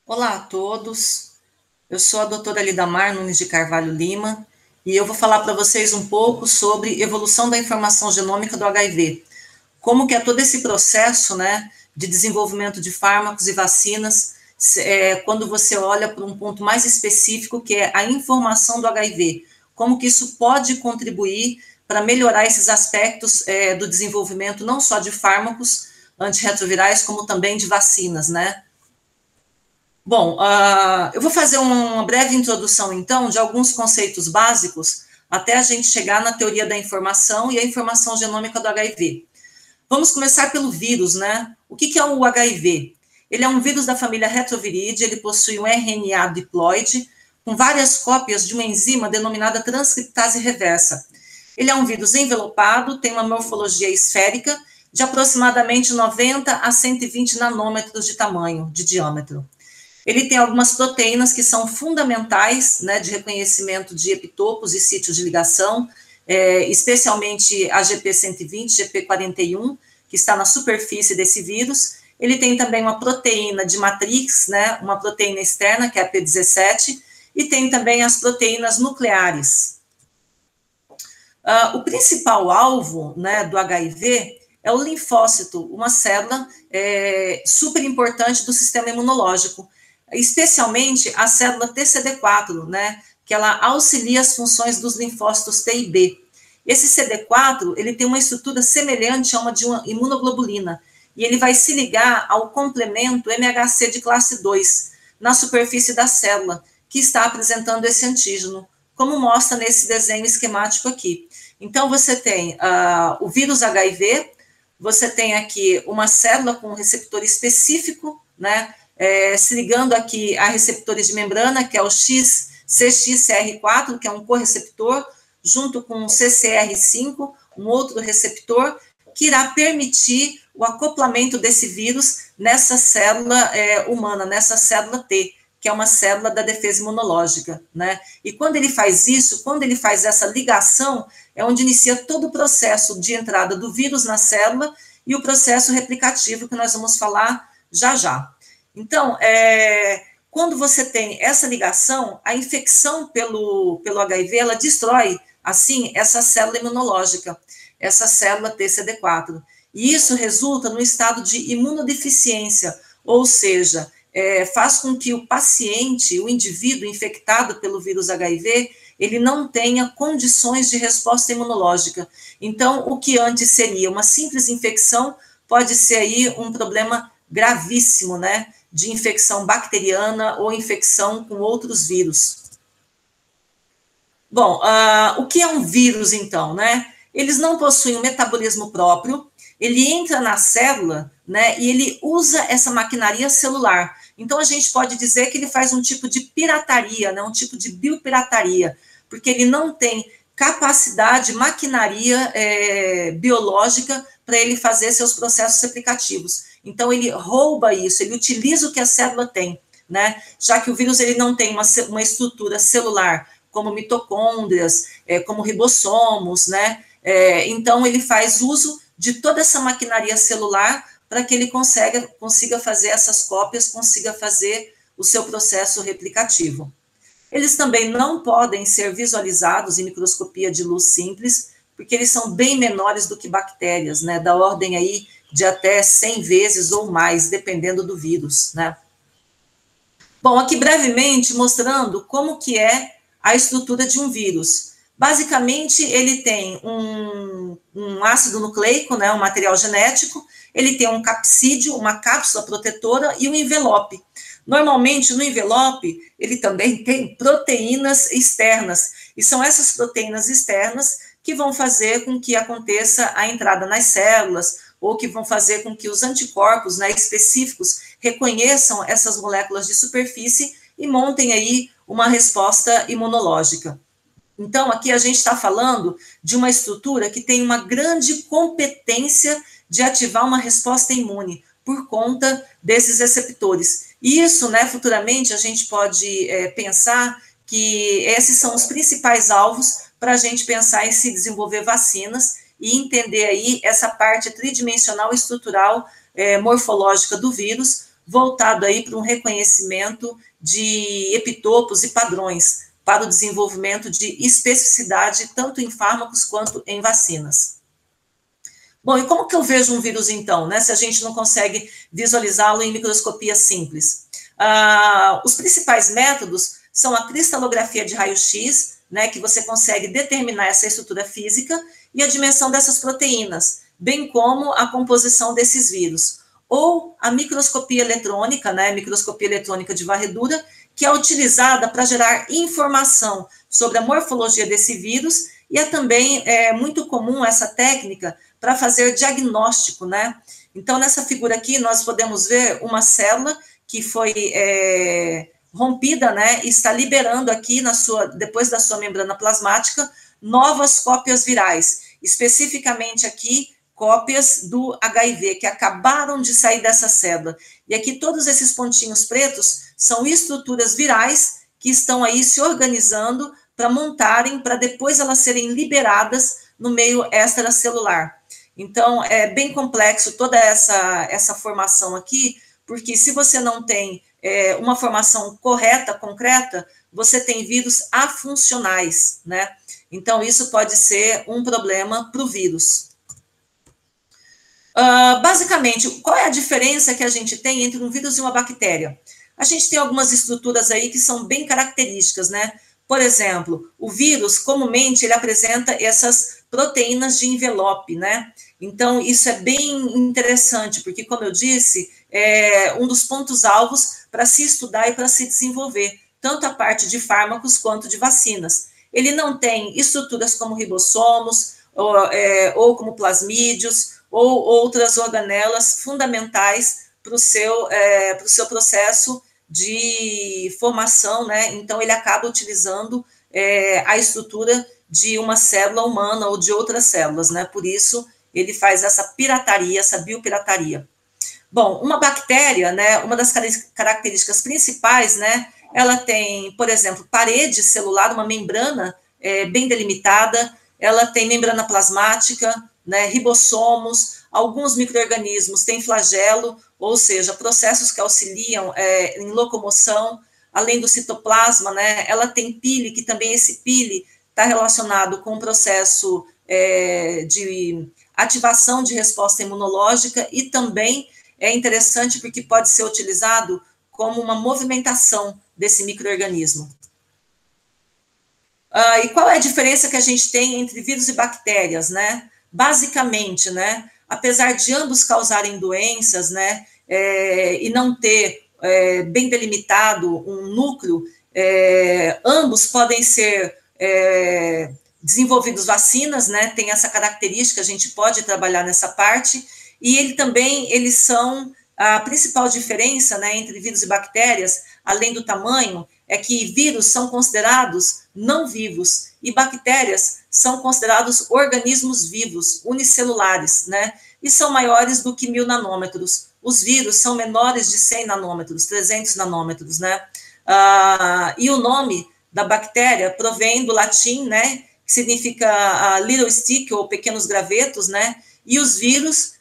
Olá a todos, eu sou a doutora Lidamar Nunes de Carvalho Lima e eu vou falar para vocês um pouco sobre evolução da informação genômica do HIV, como que é todo esse processo, né, de desenvolvimento de fármacos e vacinas, quando você olha para um ponto mais específico, que é a informação do HIV, como que isso pode contribuir para melhorar esses aspectos do desenvolvimento, não só de fármacos antirretrovirais, como também de vacinas, né? Bom, eu vou fazer uma breve introdução, então, de alguns conceitos básicos, até a gente chegar na teoria da informação e a informação genômica do HIV. Vamos começar pelo vírus, né? O que é o HIV? Ele é um vírus da família Retroviridae, ele possui um RNA diploide com várias cópias de uma enzima denominada transcriptase reversa. Ele é um vírus envelopado, tem uma morfologia esférica de aproximadamente 90 a 120 nanômetros de tamanho, de diâmetro. Ele tem algumas proteínas que são fundamentais, né, de reconhecimento de epitopos e sítios de ligação, especialmente a GP120, GP41, que está na superfície desse vírus. Ele tem também uma proteína de matrix, né, uma proteína externa, que é a P17, e tem também as proteínas nucleares. O principal alvo, né, do HIV é o linfócito, uma célula super importante do sistema imunológico, especialmente a célula TCD4, né, que ela auxilia as funções dos linfócitos T e B. Esse CD4, ele tem uma estrutura semelhante a uma de uma imunoglobulina, e ele vai se ligar ao complemento MHC de classe 2, na superfície da célula, que está apresentando esse antígeno, como mostra nesse desenho esquemático aqui. Então, você tem o vírus HIV, você tem aqui uma célula com um receptor específico, né, se ligando aqui a receptores de membrana, que é o CXCR4, que é um correceptor, junto com o CCR5, um outro receptor, que irá permitir o acoplamento desse vírus nessa célula humana, nessa célula T, que é uma célula da defesa imunológica, né? E quando ele faz isso, quando ele faz essa ligação, é onde inicia todo o processo de entrada do vírus na célula e o processo replicativo, que nós vamos falar já já. Então, quando você tem essa ligação, a infecção pelo HIV, ela destrói, assim, essa célula imunológica, essa célula TCD4. E isso resulta no estado de imunodeficiência, ou seja, faz com que o paciente, o indivíduo infectado pelo vírus HIV, ele não tenha condições de resposta imunológica. Então, o que antes seria uma simples infecção, pode ser aí um problema gravíssimo, né, de infecção bacteriana ou infecção com outros vírus. Bom, o que é um vírus, então, né? Eles não possuem um metabolismo próprio, ele entra na célula, né, e ele usa essa maquinaria celular. Então, a gente pode dizer que ele faz um tipo de pirataria, né, um tipo de biopirataria, porque ele não tem capacidade, maquinaria biológica para ele fazer seus processos replicativos. Então, ele rouba isso, ele utiliza o que a célula tem, né, já que o vírus ele não tem uma estrutura celular como mitocôndrias, como ribossomos, né, então ele faz uso de toda essa maquinaria celular para que ele consiga fazer essas cópias, consiga fazer o seu processo replicativo. Eles também não podem ser visualizados em microscopia de luz simples, porque eles são bem menores do que bactérias, né, da ordem aí de até 100 vezes ou mais, dependendo do vírus, né. Bom, aqui brevemente mostrando como que é a estrutura de um vírus. Basicamente, ele tem um ácido nucleico, né, um material genético, ele tem um capsídeo, uma cápsula protetora e um envelope. Normalmente, no envelope, ele também tem proteínas externas, e são essas proteínas externas que vão fazer com que aconteça a entrada nas células, ou que vão fazer com que os anticorpos, né, específicos reconheçam essas moléculas de superfície e montem aí uma resposta imunológica. Então, aqui a gente está falando de uma estrutura que tem uma grande competência de ativar uma resposta imune por conta desses receptores. E isso, né, futuramente, a gente pode pensar que esses são os principais alvos para a gente pensar em se desenvolver vacinas e entender aí essa parte tridimensional estrutural morfológica do vírus, voltado aí para um reconhecimento de epitopos e padrões para o desenvolvimento de especificidade tanto em fármacos quanto em vacinas. Bom, e como que eu vejo um vírus, então, né, se a gente não consegue visualizá-lo em microscopia simples? Os principais métodos são a cristalografia de raio-x, né, que você consegue determinar essa estrutura física e a dimensão dessas proteínas, bem como a composição desses vírus. Ou a microscopia eletrônica, né, microscopia eletrônica de varredura, que é utilizada para gerar informação sobre a morfologia desse vírus, e é também muito comum essa técnica para fazer diagnóstico, né? Então, nessa figura aqui, nós podemos ver uma célula que foi rompida, né, e está liberando aqui, depois da sua membrana plasmática, novas cópias virais, especificamente aqui, cópias do HIV, que acabaram de sair dessa célula. E aqui todos esses pontinhos pretos são estruturas virais que estão aí se organizando para montarem, para depois elas serem liberadas no meio extracelular. Então, é bem complexo toda essa formação aqui, porque se você não tem uma formação correta, concreta, você tem vírus afuncionais, né? Então, isso pode ser um problema para o vírus. Basicamente, qual é a diferença que a gente tem entre um vírus e uma bactéria? A gente tem algumas estruturas aí que são bem características, né? Por exemplo, o vírus, comumente, ele apresenta essas proteínas de envelope, né? Então, isso é bem interessante, porque, como eu disse, é um dos pontos-alvos para se estudar e para se desenvolver, tanto a parte de fármacos quanto de vacinas. Ele não tem estruturas como ribossomos, ou como plasmídios, ou outras organelas fundamentais para o seu processo de formação, né? Então, ele acaba utilizando a estrutura de uma célula humana ou de outras células, né? Por isso, ele faz essa pirataria, essa biopirataria. Bom, uma bactéria, né, uma das características principais, né, ela tem, por exemplo, parede celular, uma membrana bem delimitada, ela tem membrana plasmática, né, ribossomos, alguns micro-organismos têm flagelo, ou seja, processos que auxiliam em locomoção, além do citoplasma, né, ela tem pile, que também esse pile está relacionado com o processo de ativação de resposta imunológica e também é interessante porque pode ser utilizado como uma movimentação desse micro-organismo. E qual é a diferença que a gente tem entre vírus e bactérias, né? Basicamente, né, apesar de ambos causarem doenças, né, e não ter bem delimitado um núcleo, ambos podem ser desenvolvidos vacinas, né, tem essa característica, a gente pode trabalhar nessa parte, e eles são, a principal diferença, né, entre vírus e bactérias, além do tamanho, é que vírus são considerados não vivos e bactérias são considerados organismos vivos, unicelulares, né, e são maiores do que 1000 nanômetros. Os vírus são menores de 100 nanômetros, 300 nanômetros, né, e o nome da bactéria provém do latim, né, que significa little stick, ou pequenos gravetos, né, e os vírus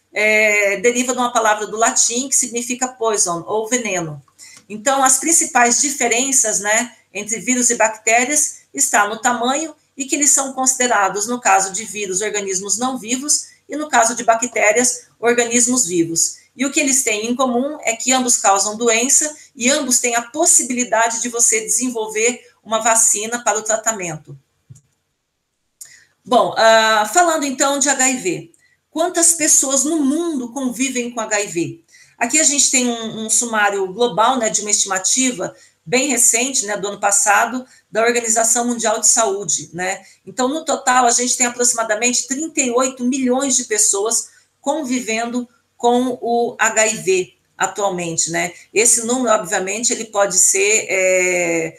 deriva de uma palavra do latim que significa poison, ou veneno. Então, as principais diferenças, né, entre vírus e bactérias está no tamanho e que eles são considerados, no caso de vírus, organismos não vivos e no caso de bactérias, organismos vivos. E o que eles têm em comum é que ambos causam doença e ambos têm a possibilidade de você desenvolver uma vacina para o tratamento. Bom, falando então de HIV, quantas pessoas no mundo convivem com HIV? Aqui a gente tem um sumário global, né, de uma estimativa bem recente, né, do ano passado, da Organização Mundial de Saúde, né? Então, no total, a gente tem aproximadamente 38 milhões de pessoas convivendo com o HIV atualmente, né? Esse número, obviamente, ele pode ser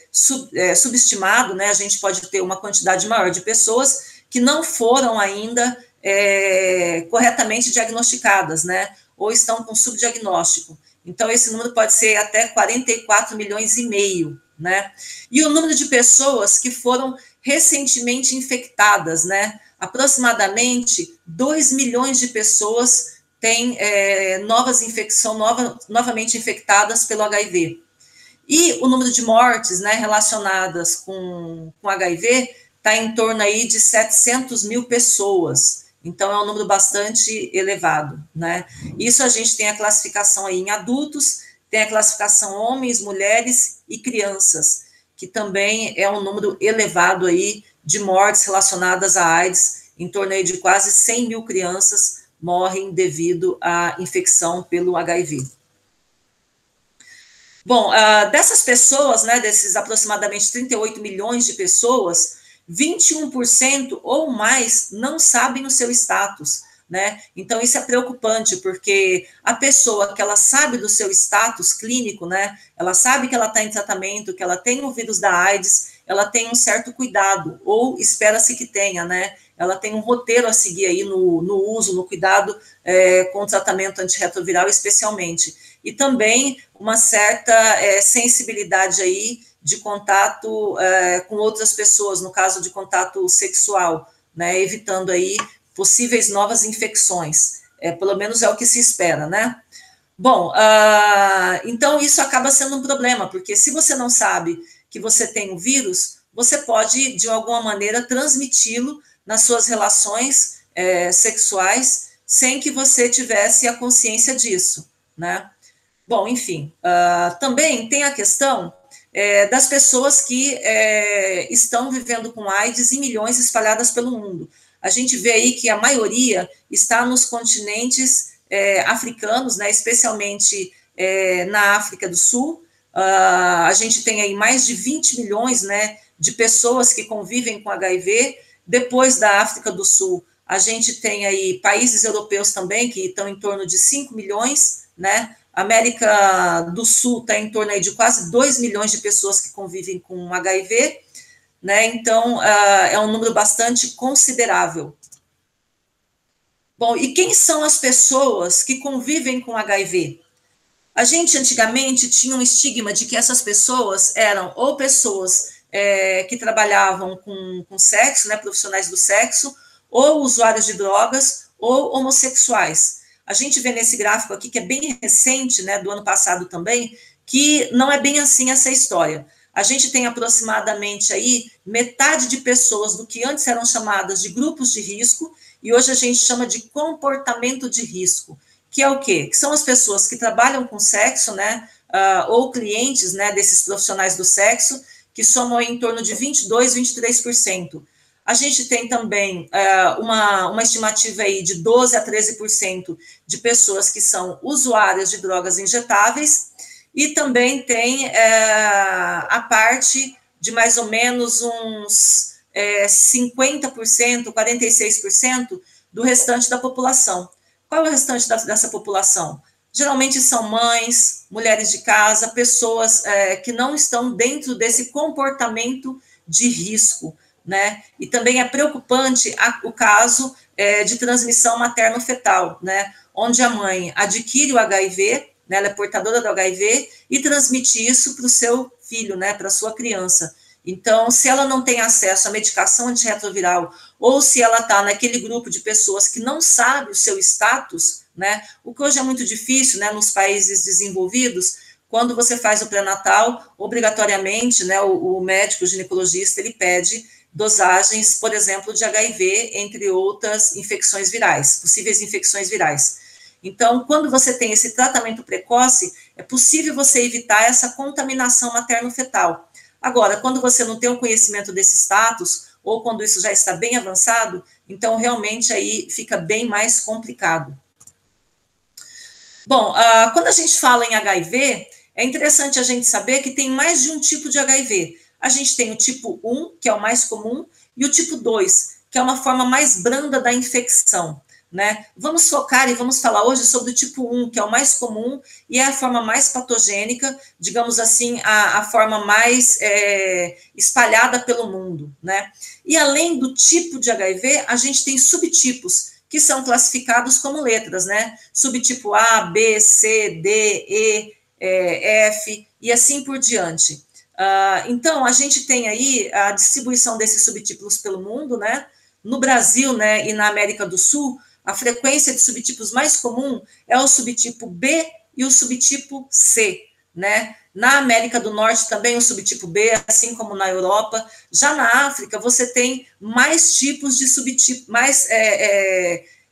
subestimado, né? A gente pode ter uma quantidade maior de pessoas que não foram ainda corretamente diagnosticadas, né? Ou estão com subdiagnóstico. Então, esse número pode ser até 44 milhões e meio, né? E o número de pessoas que foram recentemente infectadas, né? Aproximadamente 2 milhões de pessoas têm novamente infectadas pelo HIV. E o número de mortes, né, relacionadas com HIV está em torno aí de 700 mil pessoas. Então, é um número bastante elevado, né? Isso a gente tem a classificação aí em adultos, tem a classificação homens, mulheres e crianças, que também é um número elevado aí de mortes relacionadas à AIDS, em torno aí de quase 100 mil crianças morrem devido à infecção pelo HIV. Bom, dessas pessoas, né, desses aproximadamente 38 milhões de pessoas, 21% ou mais não sabem o seu status, né? Então, isso é preocupante, porque a pessoa que ela sabe do seu status clínico, né, ela sabe que ela está em tratamento, que ela tem o vírus da AIDS, ela tem um certo cuidado, ou espera-se que tenha, né? Ela tem um roteiro a seguir aí no uso, no cuidado com o tratamento antirretroviral, especialmente. E também uma certa sensibilidade aí de contato com outras pessoas, no caso de contato sexual, né, evitando aí possíveis novas infecções, pelo menos é o que se espera, né? Bom, então isso acaba sendo um problema, porque se você não sabe que você tem o vírus, você pode, de alguma maneira, transmiti-lo nas suas relações sexuais, sem que você tivesse a consciência disso, né? Bom, enfim, também tem a questão das pessoas que estão vivendo com AIDS em milhões espalhadas pelo mundo. A gente vê aí que a maioria está nos continentes africanos, né, especialmente na África do Sul. A gente tem aí mais de 20 milhões, né, de pessoas que convivem com HIV. Depois da África do Sul, a gente tem aí países europeus também, que estão em torno de 5 milhões, né? A América do Sul está em torno aí de quase 2 milhões de pessoas que convivem com HIV, né? Então, é um número bastante considerável. Bom, e quem são as pessoas que convivem com HIV? A gente, antigamente, tinha um estigma de que essas pessoas eram ou pessoas que trabalhavam com sexo, né, profissionais do sexo, ou usuários de drogas, ou homossexuais. A gente vê nesse gráfico aqui, que é bem recente, né, do ano passado também, que não é bem assim essa história. A gente tem aproximadamente aí metade de pessoas do que antes eram chamadas de grupos de risco, e hoje a gente chama de comportamento de risco, que é o quê? Que são as pessoas que trabalham com sexo, né, ou clientes, né, desses profissionais do sexo, que somam em torno de 22, 23%. A gente tem também uma estimativa aí de 12 a 13% de pessoas que são usuárias de drogas injetáveis, e também tem a parte de mais ou menos uns 50%, 46% do restante da população. Qual é o restante dessa população? Geralmente são mães, mulheres de casa, pessoas que não estão dentro desse comportamento de risco, né? E também é preocupante o caso de transmissão materno-fetal, né? Onde a mãe adquire o HIV, né? Ela é portadora do HIV e transmite isso para o seu filho, né? Para a sua criança. Então, se ela não tem acesso à medicação antirretroviral, ou se ela está naquele grupo de pessoas que não sabe o seu status, né? O que hoje é muito difícil, né? Nos países desenvolvidos, quando você faz o pré-natal, obrigatoriamente, né? O médico, o ginecologista, ele pede dosagens, por exemplo, de HIV, entre outras infecções virais, possíveis infecções virais. Então, quando você tem esse tratamento precoce, é possível você evitar essa contaminação materno-fetal. Agora, quando você não tem o conhecimento desse status, ou quando isso já está bem avançado, então realmente aí fica bem mais complicado. Bom, quando a gente fala em HIV, é interessante a gente saber que tem mais de um tipo de HIV. A gente tem o tipo 1, que é o mais comum, e o tipo 2, que é uma forma mais branda da infecção, né? Vamos focar e vamos falar hoje sobre o tipo 1, que é o mais comum e é a forma mais patogênica, digamos assim, a forma mais espalhada pelo mundo, né? E além do tipo de HIV, a gente tem subtipos, que são classificados como letras, né? Subtipo A, B, C, D, E, F e assim por diante. Então, a gente tem aí a distribuição desses subtipos pelo mundo, né? No Brasil, né, e na América do Sul, a frequência de subtipos mais comum é o subtipo B e o subtipo C, né? Na América do Norte também o subtipo B, assim como na Europa. Já na África, você tem mais tipos de subtipo, mais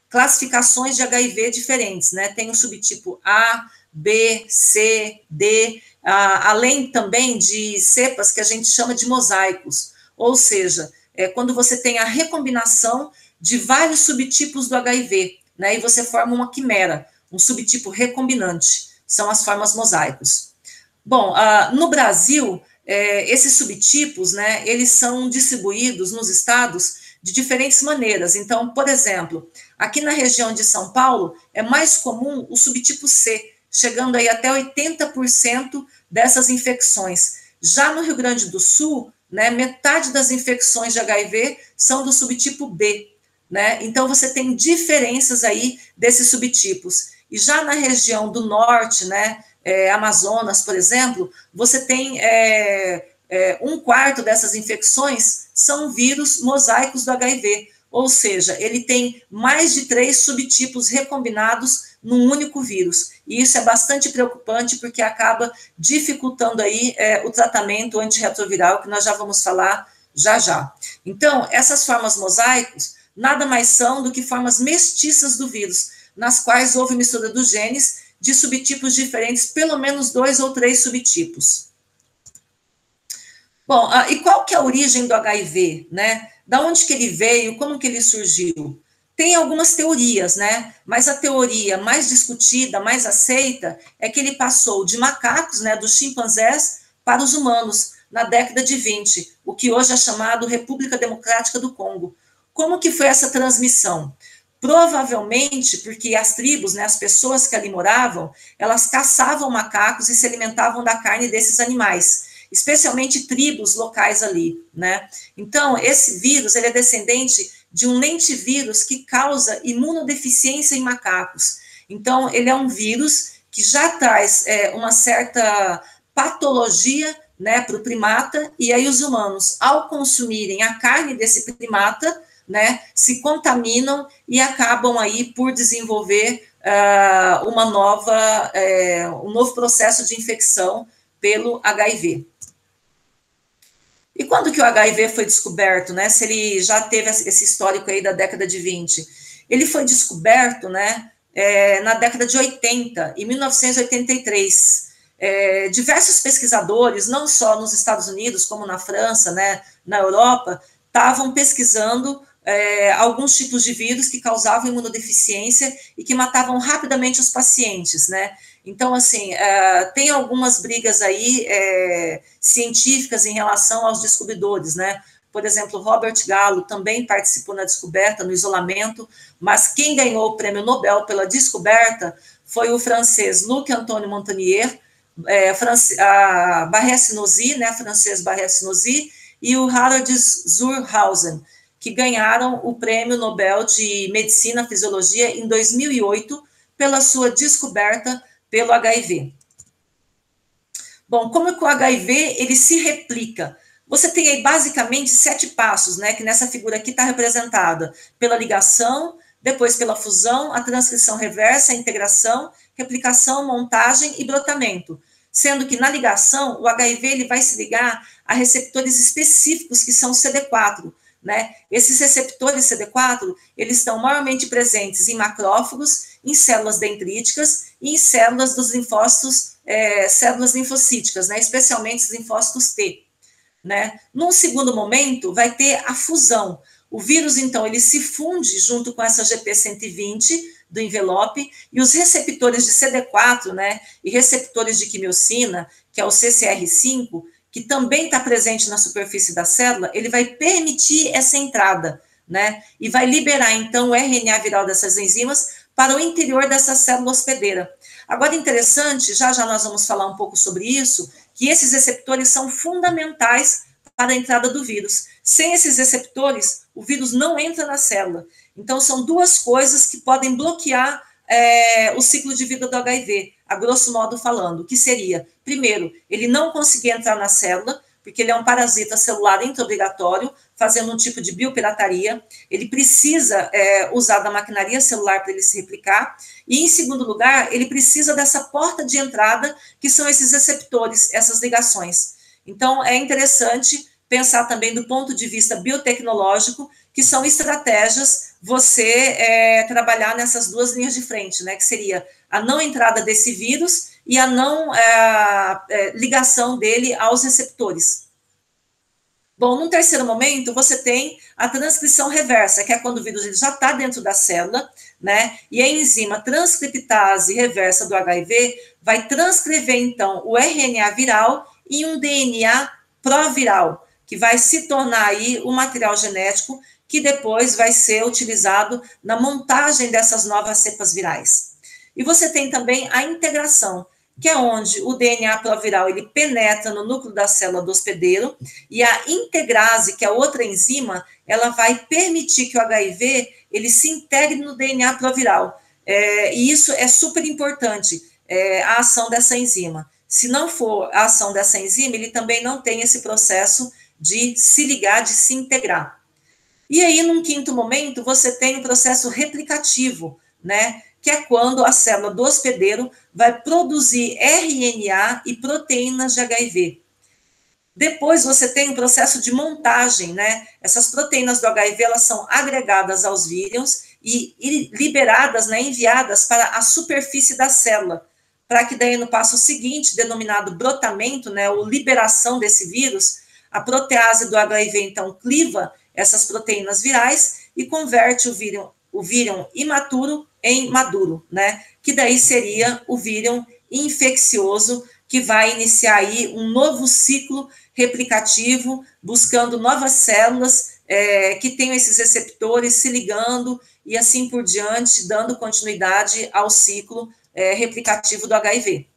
classificações de HIV diferentes, né? Tem o subtipo A, B, C, D, além também de cepas que a gente chama de mosaicos, ou seja, quando você tem a recombinação de vários subtipos do HIV, né? E você forma uma quimera, um subtipo recombinante, são as formas mosaicos. Bom, no Brasil, esses subtipos, né, eles são distribuídos nos estados de diferentes maneiras. Então, por exemplo, aqui na região de São Paulo, é mais comum o subtipo C, chegando aí até 80% dessas infecções. Já no Rio Grande do Sul, né, metade das infecções de HIV são do subtipo B, né? Então, você tem diferenças aí desses subtipos. E já na região do norte, né, Amazonas, por exemplo, você tem 1/4 dessas infecções são vírus mosaicos do HIV, ou seja, ele tem mais de 3 subtipos recombinados num único vírus. E isso é bastante preocupante porque acaba dificultando aí o tratamento antirretroviral, que nós já vamos falar já já. Então, essas formas mosaicos nada mais são do que formas mestiças do vírus, nas quais houve mistura dos genes de subtipos diferentes, pelo menos 2 ou 3 subtipos. Bom, e qual que é a origem do HIV, né? Da onde que ele veio, como que ele surgiu? Tem algumas teorias, né? Mas a teoria mais discutida, mais aceita, é que ele passou de macacos, né, dos chimpanzés, para os humanos, na década de 20, o que hoje é chamado República Democrática do Congo. Como que foi essa transmissão? Provavelmente porque as tribos, né, as pessoas que ali moravam, elas caçavam macacos e se alimentavam da carne desses animais, especialmente tribos locais ali, né? Então, esse vírus, ele é descendente de um lentivírus que causa imunodeficiência em macacos. Então, ele é um vírus que já traz uma certa patologia, né, para o primata, e aí os humanos, ao consumirem a carne desse primata, né, se contaminam e acabam aí por desenvolver um novo processo de infecção pelo HIV. E quando que o HIV foi descoberto, né? Se ele já teve esse histórico aí da década de 20. Ele foi descoberto, né, na década de 80, em 1983. Diversos pesquisadores, não só nos Estados Unidos, como na França, né, na Europa, estavam pesquisando alguns tipos de vírus que causavam imunodeficiência e que matavam rapidamente os pacientes, né? Então, assim, tem algumas brigas aí científicas em relação aos descobridores, né? Por exemplo, Robert Gallo também participou na descoberta, no isolamento, mas quem ganhou o prêmio Nobel pela descoberta foi o francês Luc-Antoine Montagnier, Barré-Sinozy, né, francês Barré-Sinozy, e o Harald Zurhausen, que ganharam o prêmio Nobel de Medicina e Fisiologia em 2008 pela sua descoberta pelo HIV. Bom, como que o HIV ele se replica? Você tem aí basicamente 7 passos, né, que nessa figura aqui está representada pela ligação, depois pela fusão, a transcrição reversa, a integração, replicação, montagem e brotamento. Sendo que na ligação, o HIV ele vai se ligar a receptores específicos que são CD4, né? Esses receptores CD4, eles estão maiormente presentes em macrófagos, em células dendríticas e em células dos linfócitos, células linfocíticas, né? Especialmente os linfócitos T, né? Num segundo momento, vai ter a fusão. O vírus, então, ele se funde junto com essa GP120 do envelope e os receptores de CD4, né? E receptores de quimiocina, que é o CCR5, que também está presente na superfície da célula, ele vai permitir essa entrada, né? E vai liberar, então, o RNA viral dessas enzimas para o interior dessa célula hospedeira. Agora, interessante, já nós vamos falar um pouco sobre isso, que esses receptores são fundamentais para a entrada do vírus. Sem esses receptores, o vírus não entra na célula. Então, são 2 coisas que podem bloquear o ciclo de vida do HIV, a grosso modo falando, que seria, primeiro, ele não conseguir entrar na célula, porque ele é um parasita celular intra-obrigatório, fazendo um tipo de biopirataria. Ele precisa usar da maquinaria celular para ele se replicar. E, em segundo lugar, ele precisa dessa porta de entrada, que são esses receptores, essas ligações. Então, é interessante pensar também do ponto de vista biotecnológico, que são estratégias você trabalhar nessas duas linhas de frente, né, que seria a não entrada desse vírus e a não ligação dele aos receptores. Bom, num terceiro momento, você tem a transcrição reversa, que é quando o vírus ele já está dentro da célula, né? E a enzima transcriptase reversa do HIV vai transcrever, então, o RNA viral em um DNA proviral, que vai se tornar aí o material genético que depois vai ser utilizado na montagem dessas novas cepas virais. E você tem também a integração, que é onde o DNA proviral ele penetra no núcleo da célula do hospedeiro, e a integrase, que é outra enzima, ela vai permitir que o HIV ele se integre no DNA proviral. E isso é super importante, a ação dessa enzima. Se não for a ação dessa enzima, ele também não tem esse processo de se ligar, de se integrar. E aí, num quinto momento, você tem o processo replicativo, né? Que é quando a célula do hospedeiro vai produzir RNA e proteínas de HIV. Depois você tem o processo de montagem, né? Essas proteínas do HIV, elas são agregadas aos vírions e liberadas, né, enviadas para a superfície da célula, para que daí no passo seguinte, denominado brotamento, né, ou liberação desse vírus, a protease do HIV, então, cliva essas proteínas virais e converte o vírion imaturo em maduro, né? Que daí seria o vírion infeccioso, que vai iniciar aí um novo ciclo replicativo, buscando novas células que tenham esses receptores se ligando e assim por diante, dando continuidade ao ciclo replicativo do HIV.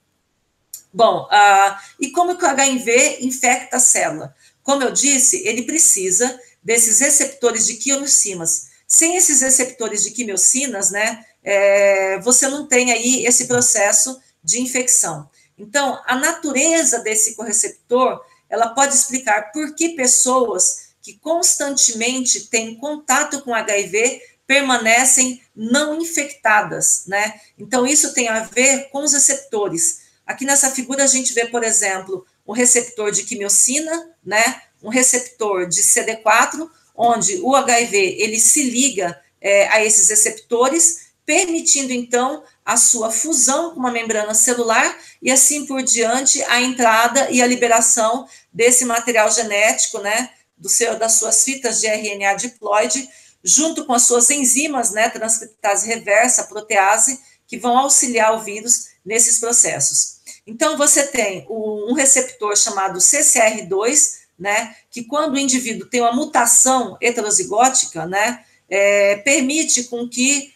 Bom, e como que o HIV infecta a célula? Como eu disse, ele precisa desses receptores de quimiocinas. Sem esses receptores de quimiocinas, né, você não tem aí esse processo de infecção. Então, a natureza desse correceptor, ela pode explicar por que pessoas que constantemente têm contato com HIV permanecem não infectadas, né? Então, isso tem a ver com os receptores. Aqui nessa figura a gente vê, por exemplo, um receptor de quimiocina, né? Um receptor de CD4, onde o HIV ele se liga a esses receptores, permitindo então a sua fusão com uma membrana celular e assim por diante a entrada e a liberação desse material genético, né, das suas fitas de RNA diploide, junto com as suas enzimas, né, transcriptase reversa, protease, que vão auxiliar o vírus nesses processos. Então, você tem um receptor chamado CCR2, né, que quando o indivíduo tem uma mutação heterozigótica, né, permite com que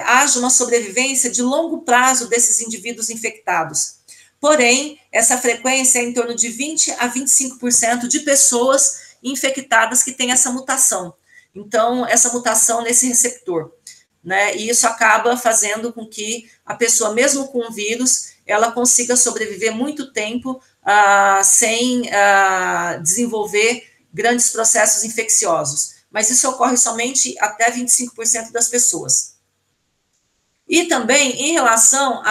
haja uma sobrevivência de longo prazo desses indivíduos infectados. Porém, essa frequência é em torno de 20 a 25% de pessoas infectadas que têm essa mutação. Então, essa mutação nesse receptor, né? E isso acaba fazendo com que a pessoa, mesmo com o vírus, ela consiga sobreviver muito tempo sem desenvolver grandes processos infecciosos. Mas isso ocorre somente até 25% das pessoas. E também em relação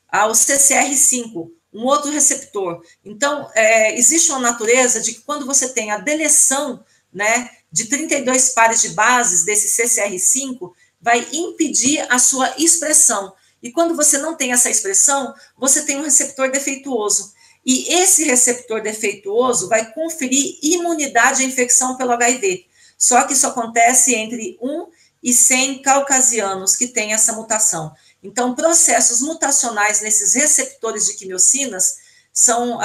ao CCR5, um outro receptor. Então, existe uma natureza de que quando você tem a deleção, né, de 32 pares de bases desse CCR5, vai impedir a sua expressão. E quando você não tem essa expressão, você tem um receptor defeituoso. E esse receptor defeituoso vai conferir imunidade à infecção pelo HIV. Só que isso acontece entre 1 e 100 caucasianos que têm essa mutação. Então, processos mutacionais nesses receptores de quimiocinas são,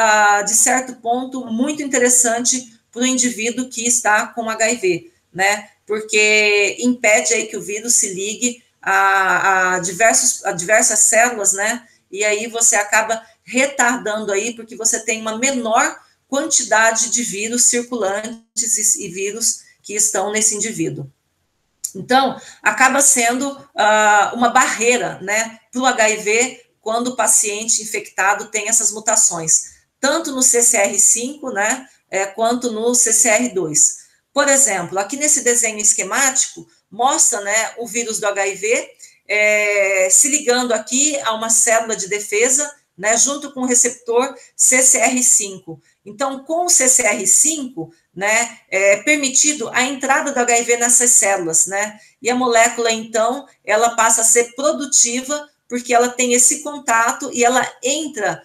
de certo ponto, muito interessante para o indivíduo que está com HIV, né? Porque impede aí que o vírus se ligue a diversas células, né? E aí você acaba retardando aí, porque você tem uma menor quantidade de vírus circulantes e vírus que estão nesse indivíduo. Então, acaba sendo uma barreira, né, para o HIV quando o paciente infectado tem essas mutações. tanto no CCR5, né, quanto no CCR2. Por exemplo, aqui nesse desenho esquemático, mostra, né, o vírus do HIV se ligando aqui a uma célula de defesa, né, junto com o receptor CCR5. Então, com o CCR5, né, é permitido a entrada do HIV nessas células, né, e a molécula, então, ela passa a ser produtiva, porque ela tem esse contato e ela entra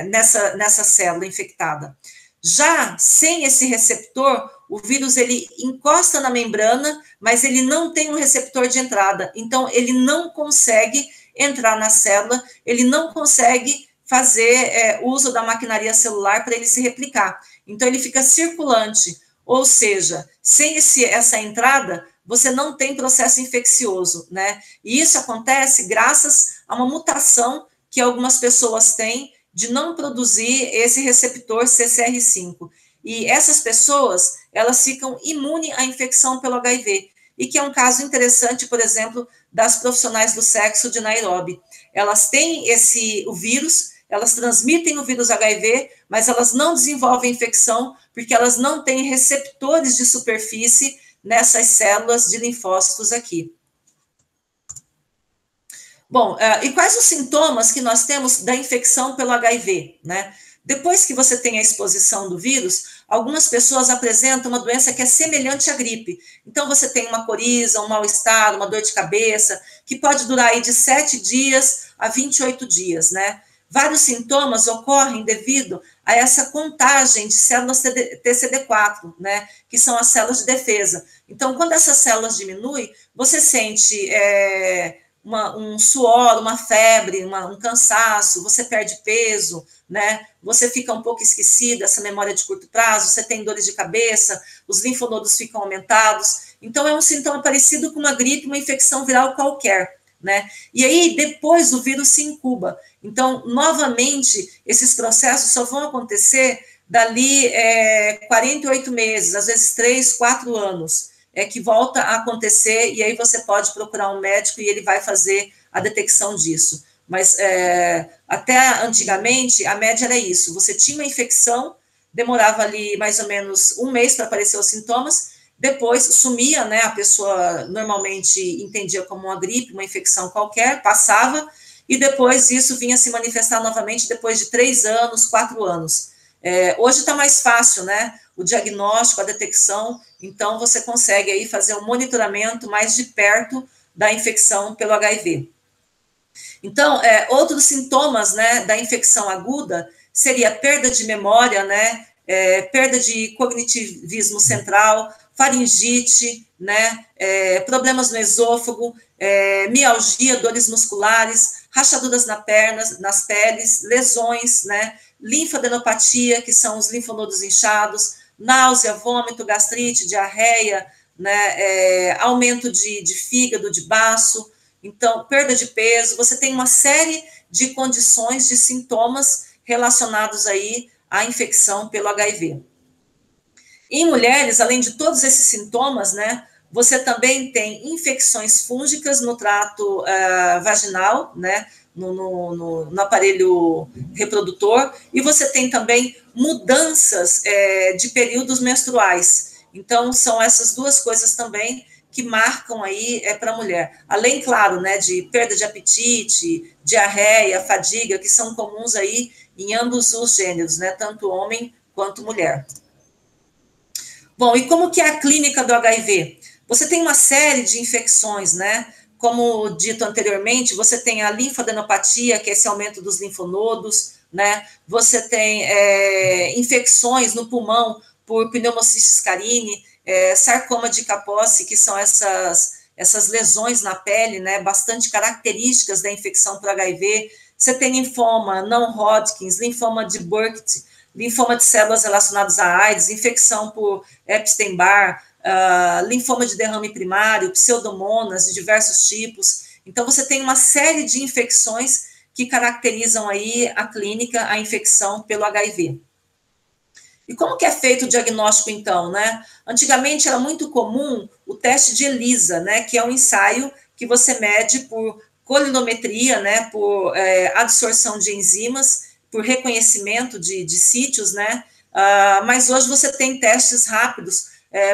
nessa célula infectada. Já sem esse receptor, o vírus ele encosta na membrana, mas ele não tem um receptor de entrada, então ele não consegue entrar na célula, ele não consegue fazer uso da maquinaria celular para ele se replicar. Então ele fica circulante, ou seja, sem essa entrada, você não tem processo infeccioso, né? E isso acontece graças a uma mutação que algumas pessoas têm de não produzir esse receptor CCR5. E essas pessoas, elas ficam imunes à infecção pelo HIV, e que é um caso interessante, por exemplo, das profissionais do sexo de Nairobi. Elas têm o vírus, elas transmitem o vírus HIV, mas elas não desenvolvem infecção, porque elas não têm receptores de superfície nessas células de linfócitos aqui. Bom, e quais os sintomas que nós temos da infecção pelo HIV, né? Depois que você tem a exposição do vírus, algumas pessoas apresentam uma doença que é semelhante à gripe. Então, você tem uma coriza, um mal-estar, uma dor de cabeça, que pode durar aí de 7 dias a 28 dias, né? Vários sintomas ocorrem devido a essa contagem de células TCD4, né? Que são as células de defesa. Então, quando essas células diminuem, você sente um suor, uma febre, um cansaço, você perde peso, né? Você fica um pouco esquecida, essa memória de curto prazo, você tem dores de cabeça, os linfonodos ficam aumentados. Então, é um sintoma parecido com uma gripe, uma infecção viral qualquer, né? E aí, depois, o vírus se incuba. Então, novamente, esses processos só vão acontecer dali 48 meses, às vezes 3, 4 anos. Que volta a acontecer, e aí você pode procurar um médico e ele vai fazer a detecção disso. Mas até antigamente, a média era isso, você tinha uma infecção, demorava ali mais ou menos um mês para aparecer os sintomas, depois sumia, né, a pessoa normalmente entendia como uma gripe, uma infecção qualquer, passava, e depois isso vinha se manifestar novamente depois de 3 anos, 4 anos. Hoje está mais fácil, né? O diagnóstico, a detecção, então você consegue aí fazer um monitoramento mais de perto da infecção pelo HIV. Então, outros sintomas, né, da infecção aguda seria perda de memória, né, perda de cognitivismo central, faringite, né, problemas no esôfago, mialgia, dores musculares, rachaduras nas peles, lesões, né, linfadenopatia, que são os linfonodos inchados, náusea, vômito, gastrite, diarreia, né, aumento de fígado, de baço, então, perda de peso, você tem uma série de condições, de sintomas relacionados aí à infecção pelo HIV. Em mulheres, além de todos esses sintomas, né, você também tem infecções fúngicas no trato vaginal, né, no aparelho reprodutor, e você tem também mudanças de períodos menstruais. Então, são essas duas coisas também que marcam aí para a mulher. Além, claro, né, de perda de apetite, diarreia, fadiga, que são comuns aí em ambos os gêneros, né, tanto homem quanto mulher. Bom, e como que é a clínica do HIV? Você tem uma série de infecções, né? Como dito anteriormente, você tem a linfadenopatia, que é esse aumento dos linfonodos, né? Você tem infecções no pulmão por pneumocystis carini, sarcoma de Kaposi, que são essas lesões na pele, né? Bastante características da infecção por HIV. Você tem linfoma não Hodgkin, linfoma de Burkitt, linfoma de células relacionadas à AIDS, infecção por Epstein-Barr, linfoma de derrame primário, pseudomonas de diversos tipos. Então, você tem uma série de infecções que caracterizam aí a clínica, a infecção pelo HIV. E como que é feito o diagnóstico, então, né? Antigamente era muito comum o teste de ELISA, né, que é um ensaio que você mede por colinometria, né, por adsorção de enzimas, por reconhecimento de sítios, né? Mas hoje você tem testes rápidos,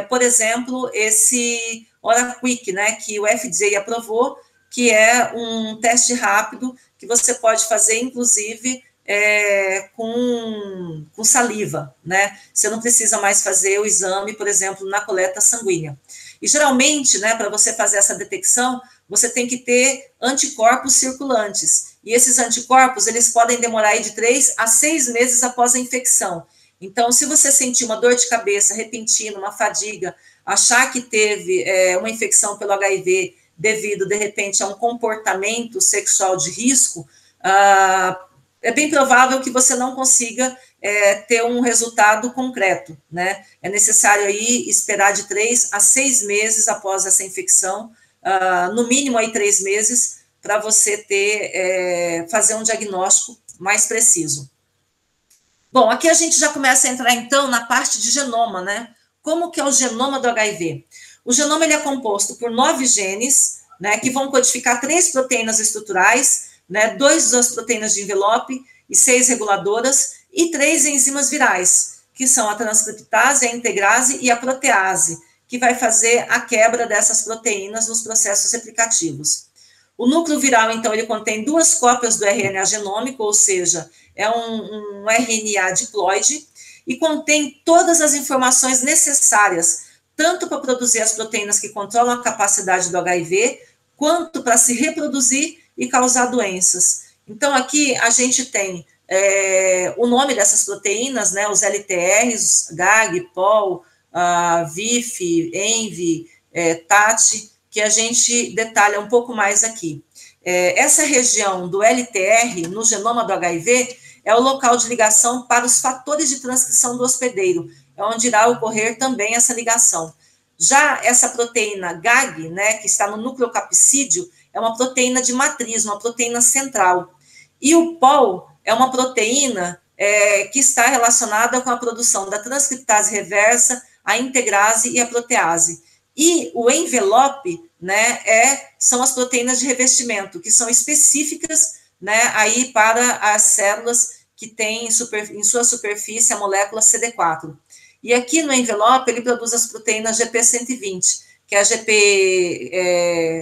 por exemplo, esse OraQuick, né, que o FDA aprovou, que é um teste rápido que você pode fazer, inclusive, com saliva, né? Você não precisa mais fazer o exame, por exemplo, na coleta sanguínea. E geralmente, né, para você fazer essa detecção, você tem que ter anticorpos circulantes. E esses anticorpos, eles podem demorar aí de 3 a 6 meses após a infecção. Então, se você sentir uma dor de cabeça repentina, uma fadiga, achar que teve uma infecção pelo HIV devido, de repente, a um comportamento sexual de risco, é bem provável que você não consiga ter um resultado concreto, né? É necessário aí esperar de 3 a 6 meses após essa infecção, no mínimo aí 3 meses, para você fazer um diagnóstico mais preciso. Bom, aqui a gente já começa a entrar, então, na parte de genoma, né? Como que é o genoma do HIV? O genoma, ele é composto por 9 genes, né, que vão codificar 3 proteínas estruturais, né, 2 das proteínas de envelope e 6 reguladoras, e 3 enzimas virais, que são a transcriptase, a integrase e a protease, que vai fazer a quebra dessas proteínas nos processos replicativos. O núcleo viral, então, ele contém 2 cópias do RNA genômico, ou seja, é um RNA diploide, e contém todas as informações necessárias, tanto para produzir as proteínas que controlam a capacidade do HIV, quanto para se reproduzir e causar doenças. Então, aqui a gente tem o nome dessas proteínas, né, os LTRs, GAG, POL, VIF, ENVI, TAT, que a gente detalha um pouco mais aqui. Essa região do LTR, no genoma do HIV, é o local de ligação para os fatores de transcrição do hospedeiro, é onde irá ocorrer também essa ligação. Já essa proteína GAG, né, que está no nucleocapsídeo, é uma proteína de matriz, uma proteína central. E o POL é uma proteína que está relacionada com a produção da transcriptase reversa, a integrase e a protease. E o envelope, né, são as proteínas de revestimento, que são específicas, né, aí para as células que têm em sua superfície a molécula CD4. E aqui no envelope ele produz as proteínas GP120, que é a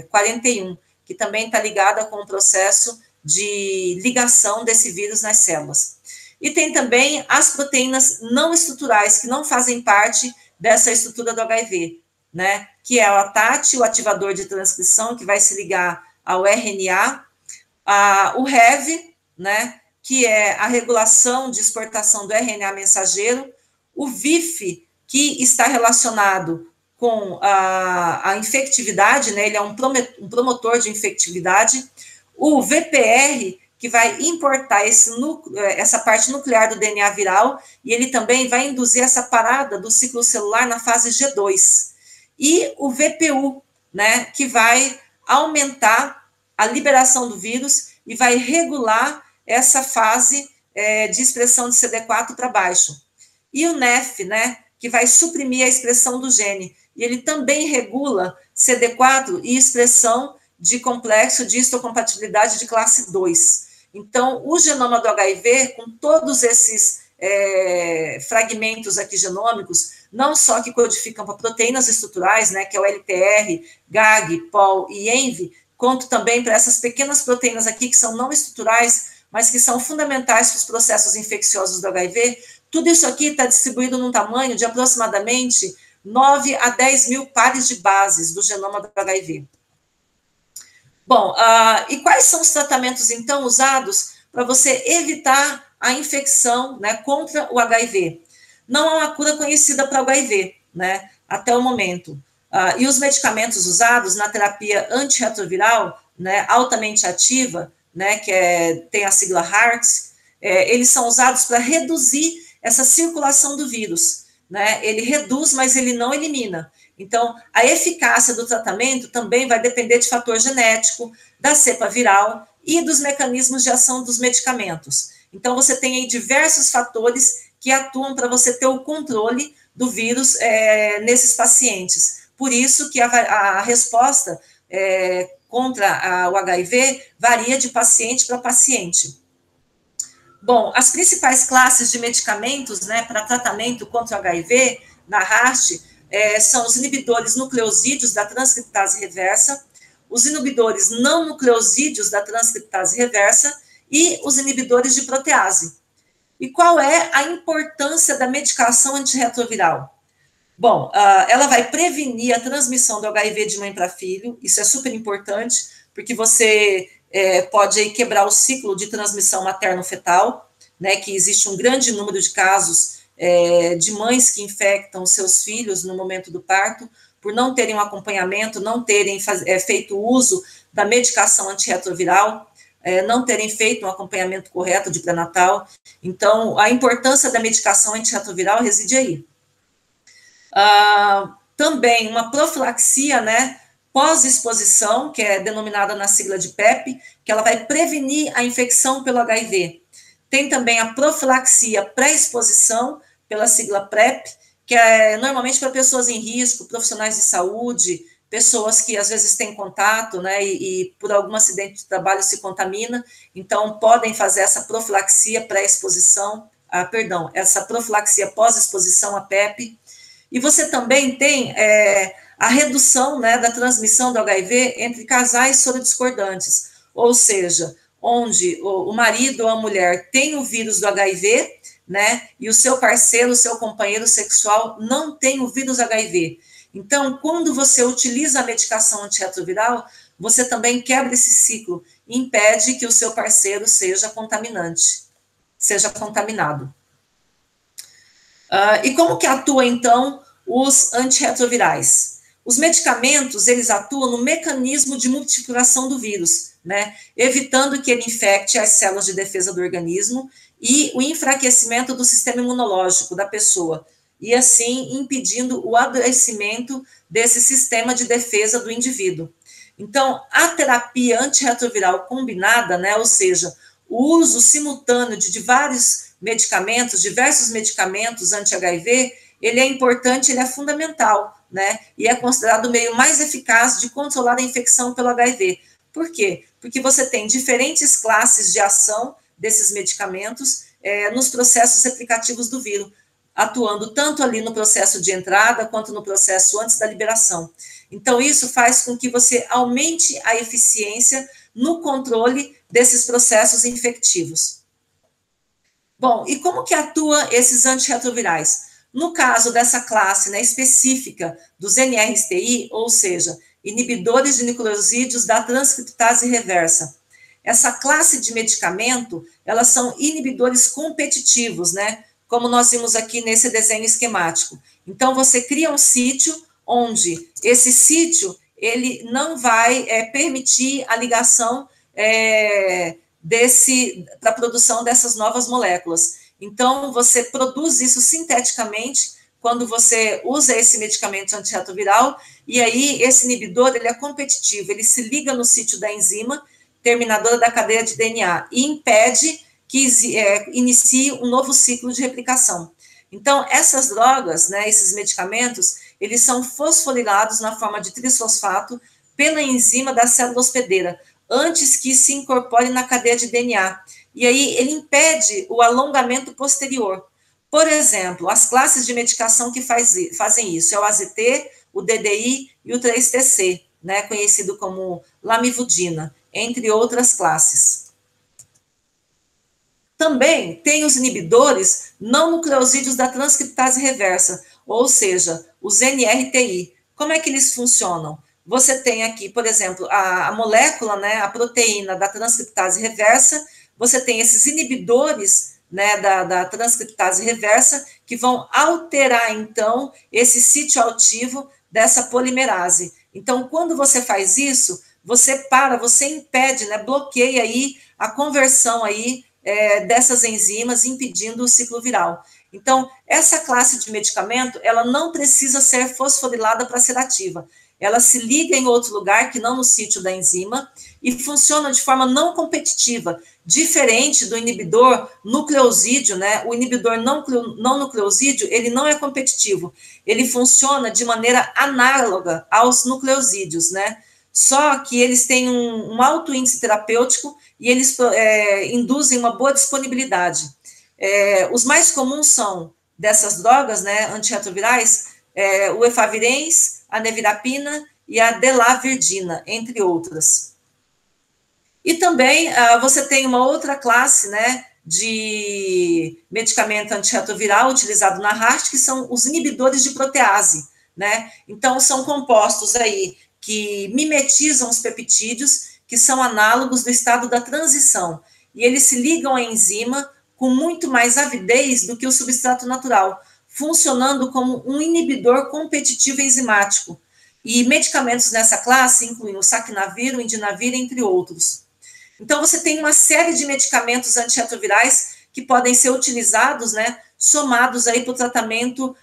GP41, que também está ligada com o processo de ligação desse vírus nas células. E tem também as proteínas não estruturais, que não fazem parte dessa estrutura do HIV, né? Que é o TAT, o ativador de transcrição, que vai se ligar ao RNA, o REV, né? Que é a regulação de exportação do RNA mensageiro, o VIF, que está relacionado com a infectividade, né? Ele é um promotor de infectividade, o VPR, que vai importar essa parte nuclear do DNA viral, e ele também vai induzir essa parada do ciclo celular na fase G2. E o VPU, né, que vai aumentar a liberação do vírus e vai regular essa fase de expressão de CD4 para baixo. E o NEF, né, que vai suprimir a expressão do gene, e ele também regula CD4 e expressão de complexo de histocompatibilidade de classe 2. Então, o genoma do HIV, com todos esses fragmentos aqui genômicos, não só que codificam para proteínas estruturais, né, que é o LTR, GAG, POL e ENVI, quanto também para essas pequenas proteínas aqui que são não estruturais, mas que são fundamentais para os processos infecciosos do HIV, tudo isso aqui está distribuído num tamanho de aproximadamente 9 a 10 mil pares de bases do genoma do HIV. Bom, e quais são os tratamentos, então, usados para você evitar a infecção, né, contra o HIV? Não há uma cura conhecida para o HIV, né, até o momento. E os medicamentos usados na terapia antirretroviral, né, altamente ativa, né, que tem a sigla HAART, eles são usados para reduzir essa circulação do vírus, né? Ele reduz, mas ele não elimina. Então, a eficácia do tratamento também vai depender de fator genético, da cepa viral e dos mecanismos de ação dos medicamentos. Então, você tem aí diversos fatores que atuam para você ter o controle do vírus nesses pacientes. Por isso que a resposta contra o HIV varia de paciente para paciente. Bom, as principais classes de medicamentos, né, para tratamento contra o HIV, na RAST, são os inibidores nucleosídeos da transcriptase reversa, os inibidores não nucleosídeos da transcriptase reversa e os inibidores de protease. E qual é a importância da medicação antirretroviral? Bom, ela vai prevenir a transmissão do HIV de mãe para filho, isso é super importante, porque você pode aí quebrar o ciclo de transmissão materno-fetal, né, que existe um grande número de casos de mães que infectam seus filhos no momento do parto, por não terem um acompanhamento, não terem feito uso da medicação antirretroviral, não terem feito um acompanhamento correto de pré-natal. Então, a importância da medicação antirretroviral reside aí. Também uma profilaxia, né, pós-exposição, que é denominada na sigla de PEP, que ela vai prevenir a infecção pelo HIV. Tem também a profilaxia pré-exposição, pela sigla PrEP, que é normalmente para pessoas em risco, profissionais de saúde, pessoas que às vezes têm contato, né, e por algum acidente de trabalho se contamina, então podem fazer essa profilaxia pré-exposição, essa profilaxia pós-exposição à PEP. E você também tem a redução, né, da transmissão do HIV entre casais sorodiscordantes, ou seja, onde o marido ou a mulher tem o vírus do HIV, né, e o seu parceiro, o seu companheiro sexual não tem o vírus HIV. Então, quando você utiliza a medicação antirretroviral, você também quebra esse ciclo e impede que o seu parceiro seja contaminante, seja contaminado. E como que atua, então, os antirretrovirais? Os medicamentos, eles atuam no mecanismo de multiplicação do vírus, né, evitando que ele infecte as células de defesa do organismo e o enfraquecimento do sistema imunológico da pessoa, e assim impedindo o adoecimento desse sistema de defesa do indivíduo. Então, a terapia antirretroviral combinada, né, ou seja, o uso simultâneo de diversos medicamentos anti-HIV, ele é importante, ele é fundamental, né, e é considerado o meio mais eficaz de controlar a infecção pelo HIV. Por quê? Porque você tem diferentes classes de ação desses medicamentos nos processos replicativos do vírus, atuando tanto ali no processo de entrada, quanto no processo antes da liberação. Então, isso faz com que você aumente a eficiência no controle desses processos infectivos. Bom, e como que atua esses antirretrovirais? No caso dessa classe, né, específica dos NRSTI, ou seja, inibidores de nucleosídeos da transcriptase reversa, essa classe de medicamento, elas são inibidores competitivos, né, como nós vimos aqui nesse desenho esquemático. Então, você cria um sítio onde esse sítio, ele não vai permitir a ligação para a produção dessas novas moléculas. Então, você produz isso sinteticamente quando você usa esse medicamento antirretroviral, e aí esse inibidor, ele é competitivo, ele se liga no sítio da enzima, terminadora da cadeia de DNA, e impede que inicie um novo ciclo de replicação. Então, essas drogas, né, esses medicamentos, eles são fosforilados na forma de trisfosfato pela enzima da célula hospedeira, antes que se incorpore na cadeia de DNA. E aí ele impede o alongamento posterior. Por exemplo, as classes de medicação que fazem isso é o AZT, o DDI e o 3-TC, né, conhecido como lamivudina, entre outras classes. Também tem os inibidores não nucleosídeos da transcriptase reversa, ou seja, os NRTI. Como é que eles funcionam? Você tem aqui, por exemplo, a molécula, né, a proteína da transcriptase reversa, você tem esses inibidores, né, da transcriptase reversa, que vão alterar, então, esse sítio ativo dessa polimerase. Então, quando você faz isso, você impede, né, bloqueia aí a conversão aí dessas enzimas, impedindo o ciclo viral. Então, essa classe de medicamento, ela não precisa ser fosforilada para ser ativa. Ela se liga em outro lugar, que não no sítio da enzima, e funciona de forma não competitiva, diferente do inibidor nucleosídeo, né? O inibidor não nucleosídeo, ele não é competitivo, ele funciona de maneira análoga aos nucleosídeos, né? só que eles têm um alto índice terapêutico e eles induzem uma boa disponibilidade. Os mais comuns são dessas drogas, né, antirretrovirais, o efavirenz, a nevirapina e a delaverdina, entre outras. E também você tem uma outra classe, né, de medicamento antirretroviral utilizado na HART, que são os inibidores de protease, né? Então, são compostos aí que mimetizam os peptídeos, que são análogos do estado da transição, e eles se ligam à enzima com muito mais avidez do que o substrato natural, funcionando como um inibidor competitivo enzimático. E medicamentos nessa classe incluem o saquinavir, o indinavir, entre outros. Então, você tem uma série de medicamentos antirretrovirais que podem ser utilizados, né, somados aí para o tratamento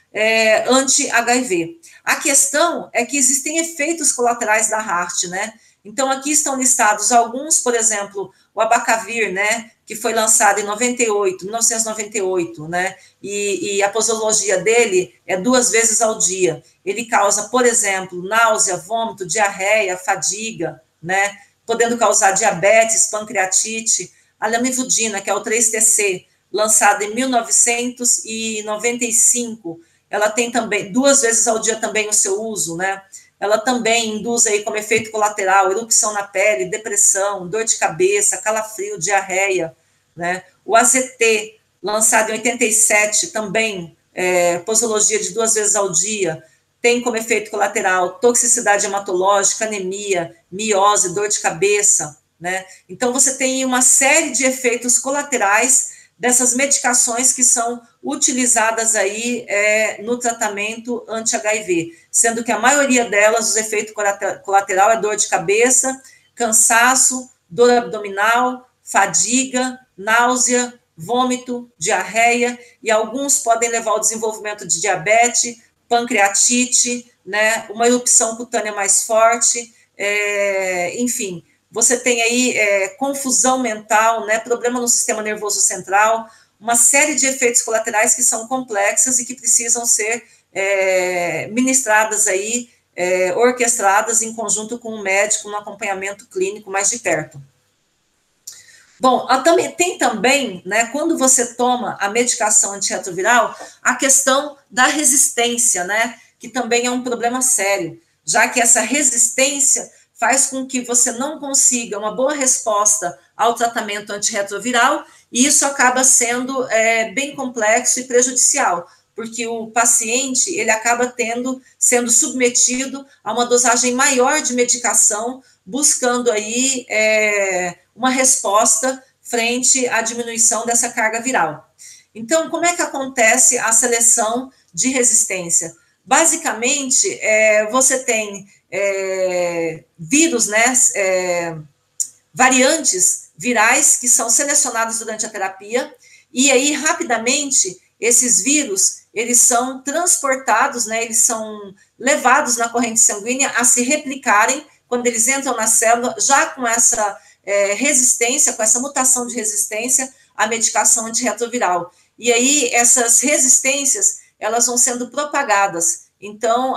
anti-HIV. A questão é que existem efeitos colaterais da HART, né? Então, aqui estão listados alguns, por exemplo, o abacavir, né, que foi lançado em 1998, né, e a posologia dele é 2 vezes ao dia. Ele causa, por exemplo, náusea, vômito, diarreia, fadiga, né, podendo causar diabetes, pancreatite. A lamivudina, que é o 3-TC, lançada em 1995, ela tem também 2 vezes ao dia também o seu uso, né? Ela também induz aí como efeito colateral erupção na pele, depressão, dor de cabeça, calafrio, diarreia, né? O AZT, lançado em 87, também posologia de 2 vezes ao dia, tem como efeito colateral toxicidade hematológica, anemia, miose, dor de cabeça, né? Então, você tem uma série de efeitos colaterais dessas medicações que são utilizadas aí no tratamento anti-HIV, sendo que a maioria delas, os efeitos colateral é dor de cabeça, cansaço, dor abdominal, fadiga, náusea, vômito, diarreia, e alguns podem levar ao desenvolvimento de diabetes, pancreatite, né, uma erupção cutânea mais forte, enfim, você tem aí confusão mental, né, problema no sistema nervoso central, uma série de efeitos colaterais que são complexas e que precisam ser ministradas aí, orquestradas em conjunto com o médico, no acompanhamento clínico mais de perto. Bom, tem também, né, quando você toma a medicação antirretroviral, a questão da resistência, né, que também é um problema sério, já que essa resistência faz com que você não consiga uma boa resposta ao tratamento antirretroviral, e isso acaba sendo bem complexo e prejudicial, porque o paciente, ele acaba sendo submetido a uma dosagem maior de medicação, buscando aí uma resposta frente à diminuição dessa carga viral. Então, como é que acontece a seleção de resistência? Basicamente, você tem vírus, né, variantes virais que são selecionadas durante a terapia, e aí, rapidamente, esses vírus, eles são transportados, né, eles são levados na corrente sanguínea a se replicarem quando eles entram na célula, já com essa resistência, com essa mutação de resistência à medicação antirretroviral. E aí, essas resistências, elas vão sendo propagadas. Então,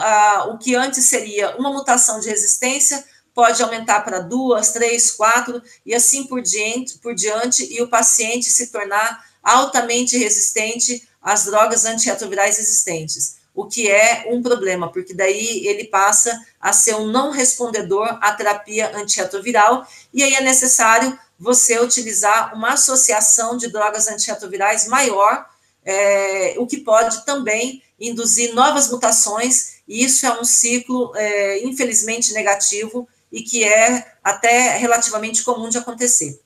o que antes seria uma mutação de resistência, pode aumentar para 2, 3, 4, e assim por diante, e o paciente se tornar altamente resistente às drogas antirretrovirais existentes, o que é um problema, porque daí ele passa a ser um não respondedor à terapia antirretroviral, e aí é necessário você utilizar uma associação de drogas antirretrovirais maior, o que pode também induzir novas mutações, e isso é um ciclo, infelizmente, negativo, e que é até relativamente comum de acontecer.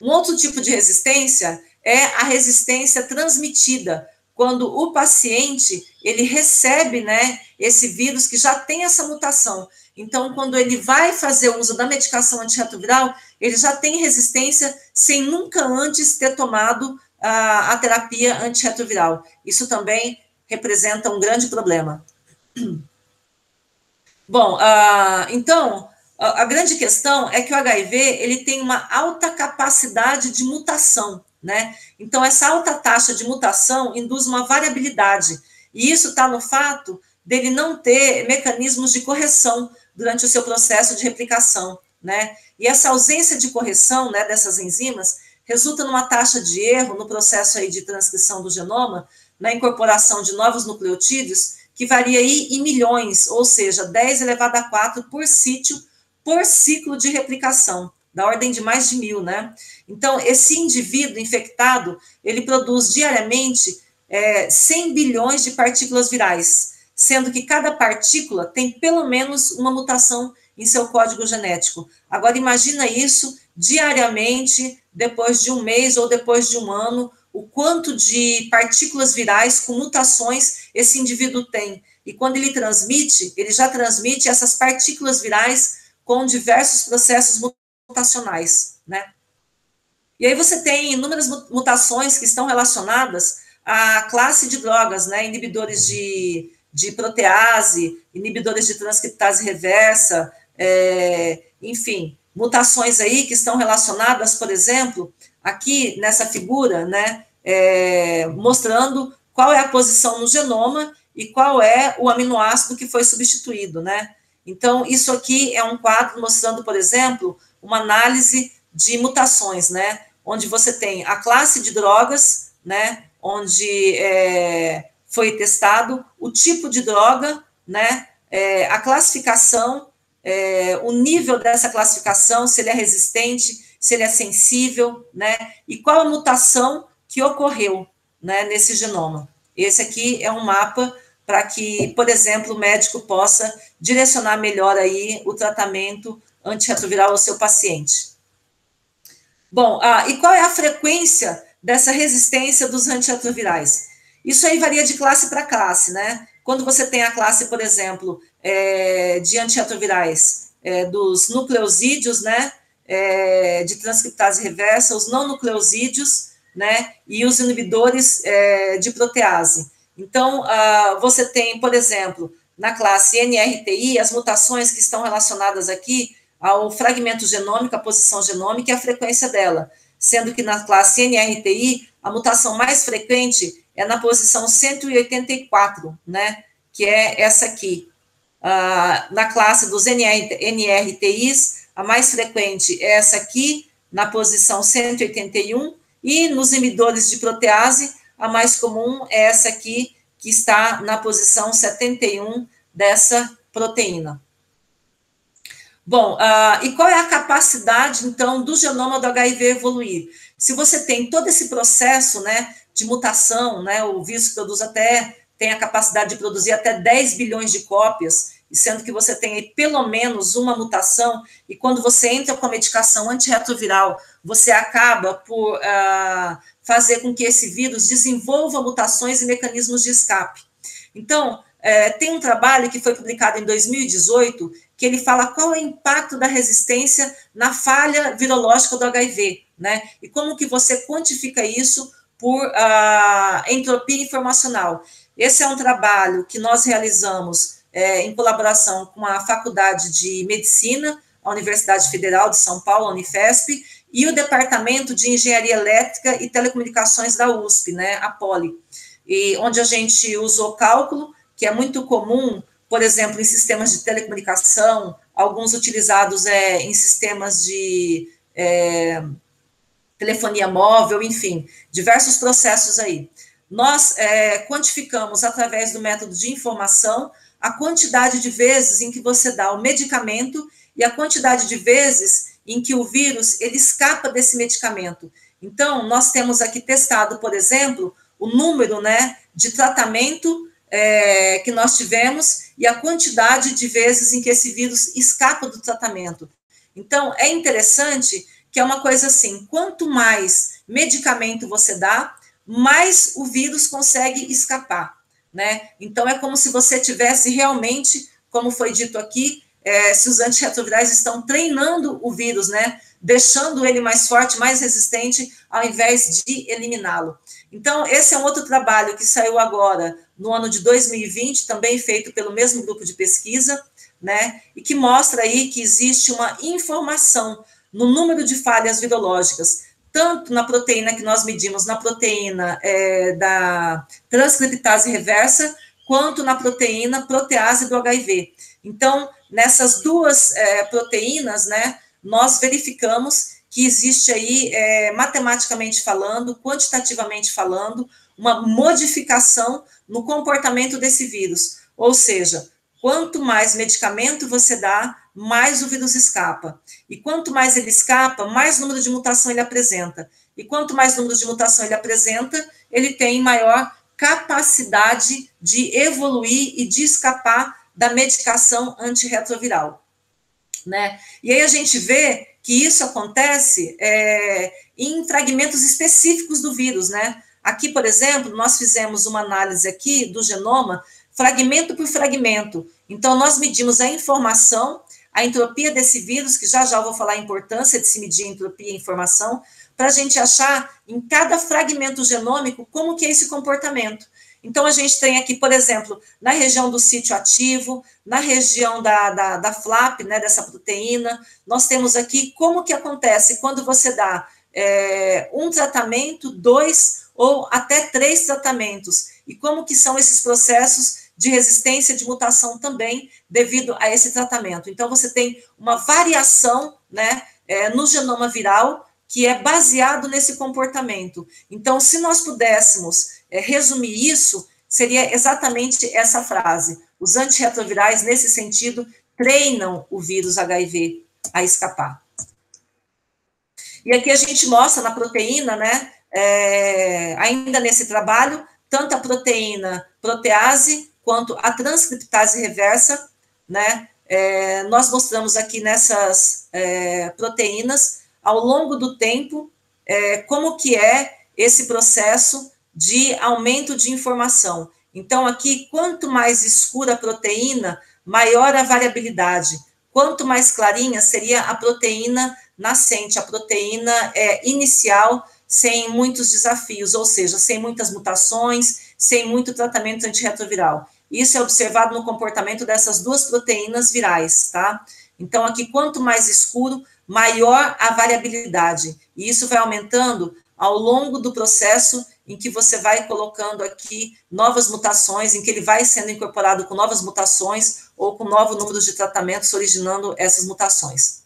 Um outro tipo de resistência é a resistência transmitida, quando o paciente, ele recebe, né, esse vírus que já tem essa mutação. Então, quando ele vai fazer o uso da medicação antirretroviral, ele já tem resistência sem nunca antes ter tomado a terapia antirretroviral. Isso também representa um grande problema. Bom, então, a grande questão é que o HIV, ele tem uma alta capacidade de mutação, né? Então, essa alta taxa de mutação induz uma variabilidade, e isso está no fato dele não ter mecanismos de correção, durante o seu processo de replicação, né? E essa ausência de correção, né, dessas enzimas resulta numa taxa de erro no processo aí de transcrição do genoma, na incorporação de novos nucleotídeos, que varia aí em milhões, ou seja, 10 elevado a 4 por sítio, por ciclo de replicação, da ordem de mais de 1000, né? Então, esse indivíduo infectado, ele produz diariamente 100 bilhões de partículas virais, sendo que cada partícula tem pelo menos uma mutação em seu código genético. Agora, imagina isso diariamente, depois de um mês ou depois de um ano, o quanto de partículas virais com mutações esse indivíduo tem. E quando ele transmite, ele já transmite essas partículas virais com diversos processos mutacionais, né? E aí você tem inúmeras mutações que estão relacionadas à classe de drogas, né? Inibidores de protease, inibidores de transcriptase reversa, enfim, mutações aí que estão relacionadas, por exemplo, aqui nessa figura, né? Mostrando qual é a posição no genoma e qual é o aminoácido que foi substituído, né? Então, isso aqui é um quadro mostrando, por exemplo, uma análise de mutações, né? Onde você tem a classe de drogas, né? Onde foi testado o tipo de droga, né? A classificação, o nível dessa classificação, se ele é resistente, se ele é sensível, né? E qual a mutação que ocorreu, né, nesse genoma. Esse aqui é um mapa para que, por exemplo, o médico possa direcionar melhor aí o tratamento antirretroviral ao seu paciente. Bom, e qual é a frequência dessa resistência dos antirretrovirais? Isso aí varia de classe para classe, né? Quando você tem a classe, por exemplo, de antirretrovirais dos nucleosídeos, né? De transcriptase reversa, os não nucleosídeos, né? E os inibidores de protease. Então, você tem, por exemplo, na classe NRTI, as mutações que estão relacionadas aqui ao fragmento genômico, a posição genômica e a frequência dela, sendo que na classe NRTI, a mutação mais frequente é na posição 184, né, que é essa aqui. Na classe dos NRTIs, a mais frequente é essa aqui, na posição 181, e nos inibidores de protease, a mais comum é essa aqui, que está na posição 71 dessa proteína. Bom, e qual é a capacidade, então, do genoma do HIV evoluir? Se você tem todo esse processo, né, de mutação, né, o vírus produz tem a capacidade de produzir até 10 bilhões de cópias, e sendo que você tem aí pelo menos uma mutação, e quando você entra com a medicação antirretroviral, você acaba por fazer com que esse vírus desenvolva mutações e mecanismos de escape. Então, tem um trabalho que foi publicado em 2018, que ele fala qual é o impacto da resistência na falha virológica do HIV, né? E como que você quantifica isso por entropia informacional. Esse é um trabalho que nós realizamos em colaboração com a Faculdade de Medicina, a Universidade Federal de São Paulo, a Unifesp, e o Departamento de Engenharia Elétrica e Telecomunicações da USP, né, a Poli, e onde a gente usou cálculo, que é muito comum, por exemplo, em sistemas de telecomunicação, alguns utilizados em sistemas de telefonia móvel, enfim, diversos processos aí. Nós quantificamos, através do método de informação, a quantidade de vezes em que você dá o medicamento e a quantidade de vezes em que o vírus ele escapa desse medicamento. Então, nós temos aqui testado, por exemplo, o número, né, de tratamento que nós tivemos e a quantidade de vezes em que esse vírus escapa do tratamento. Então, é interessante que é uma coisa assim, quanto mais medicamento você dá, mais o vírus consegue escapar, né? Então, é como se você tivesse realmente, como foi dito aqui, se os antirretrovirais estão treinando o vírus, né? Deixando ele mais forte, mais resistente, ao invés de eliminá-lo. Então, esse é um outro trabalho que saiu agora, no ano de 2020, também feito pelo mesmo grupo de pesquisa, né? E que mostra aí que existe uma informação no número de falhas virológicas, tanto na proteína que nós medimos, na proteína da transcriptase reversa, quanto na proteína protease do HIV. Então, nessas duas proteínas, né, nós verificamos que existe aí, matematicamente falando, quantitativamente falando, uma modificação no comportamento desse vírus. Ou seja, quanto mais medicamento você dá, mais o vírus escapa. E quanto mais ele escapa, mais número de mutação ele apresenta. E quanto mais número de mutação ele apresenta, ele tem maior capacidade de evoluir e de escapar da medicação antirretroviral, né? E aí a gente vê que isso acontece em fragmentos específicos do vírus, né? Aqui, por exemplo, nós fizemos uma análise aqui do genoma, fragmento por fragmento. Então, nós medimos a informação, a entropia desse vírus, que já eu vou falar a importância de se medir a entropia e informação, para a gente achar em cada fragmento genômico como que é esse comportamento. Então, a gente tem aqui, por exemplo, na região do sítio ativo, na região da FLAP, né, dessa proteína, nós temos aqui como que acontece quando você dá um tratamento, 2 ou até 3 tratamentos, e como que são esses processos de resistência, de mutação também, devido a esse tratamento. Então, você tem uma variação, né, no genoma viral, que é baseado nesse comportamento. Então, se nós pudéssemos resumir isso, seria exatamente essa frase. Os antirretrovirais, nesse sentido, treinam o vírus HIV a escapar. E aqui a gente mostra na proteína, né, ainda nesse trabalho, tanto a proteína protease quanto a transcriptase reversa, né, nós mostramos aqui nessas proteínas, ao longo do tempo, como que é esse processo de aumento de informação. Então, aqui, quanto mais escura a proteína, maior a variabilidade. Quanto mais clarinha seria a proteína nascente, a proteína inicial, sem muitos desafios, ou seja, sem muitas mutações, sem muito tratamento antirretroviral. Isso é observado no comportamento dessas duas proteínas virais, tá? Então, aqui, quanto mais escuro, maior a variabilidade. E isso vai aumentando ao longo do processo em que você vai colocando aqui novas mutações, em que ele vai sendo incorporado com novas mutações ou com novo número de tratamentos originando essas mutações.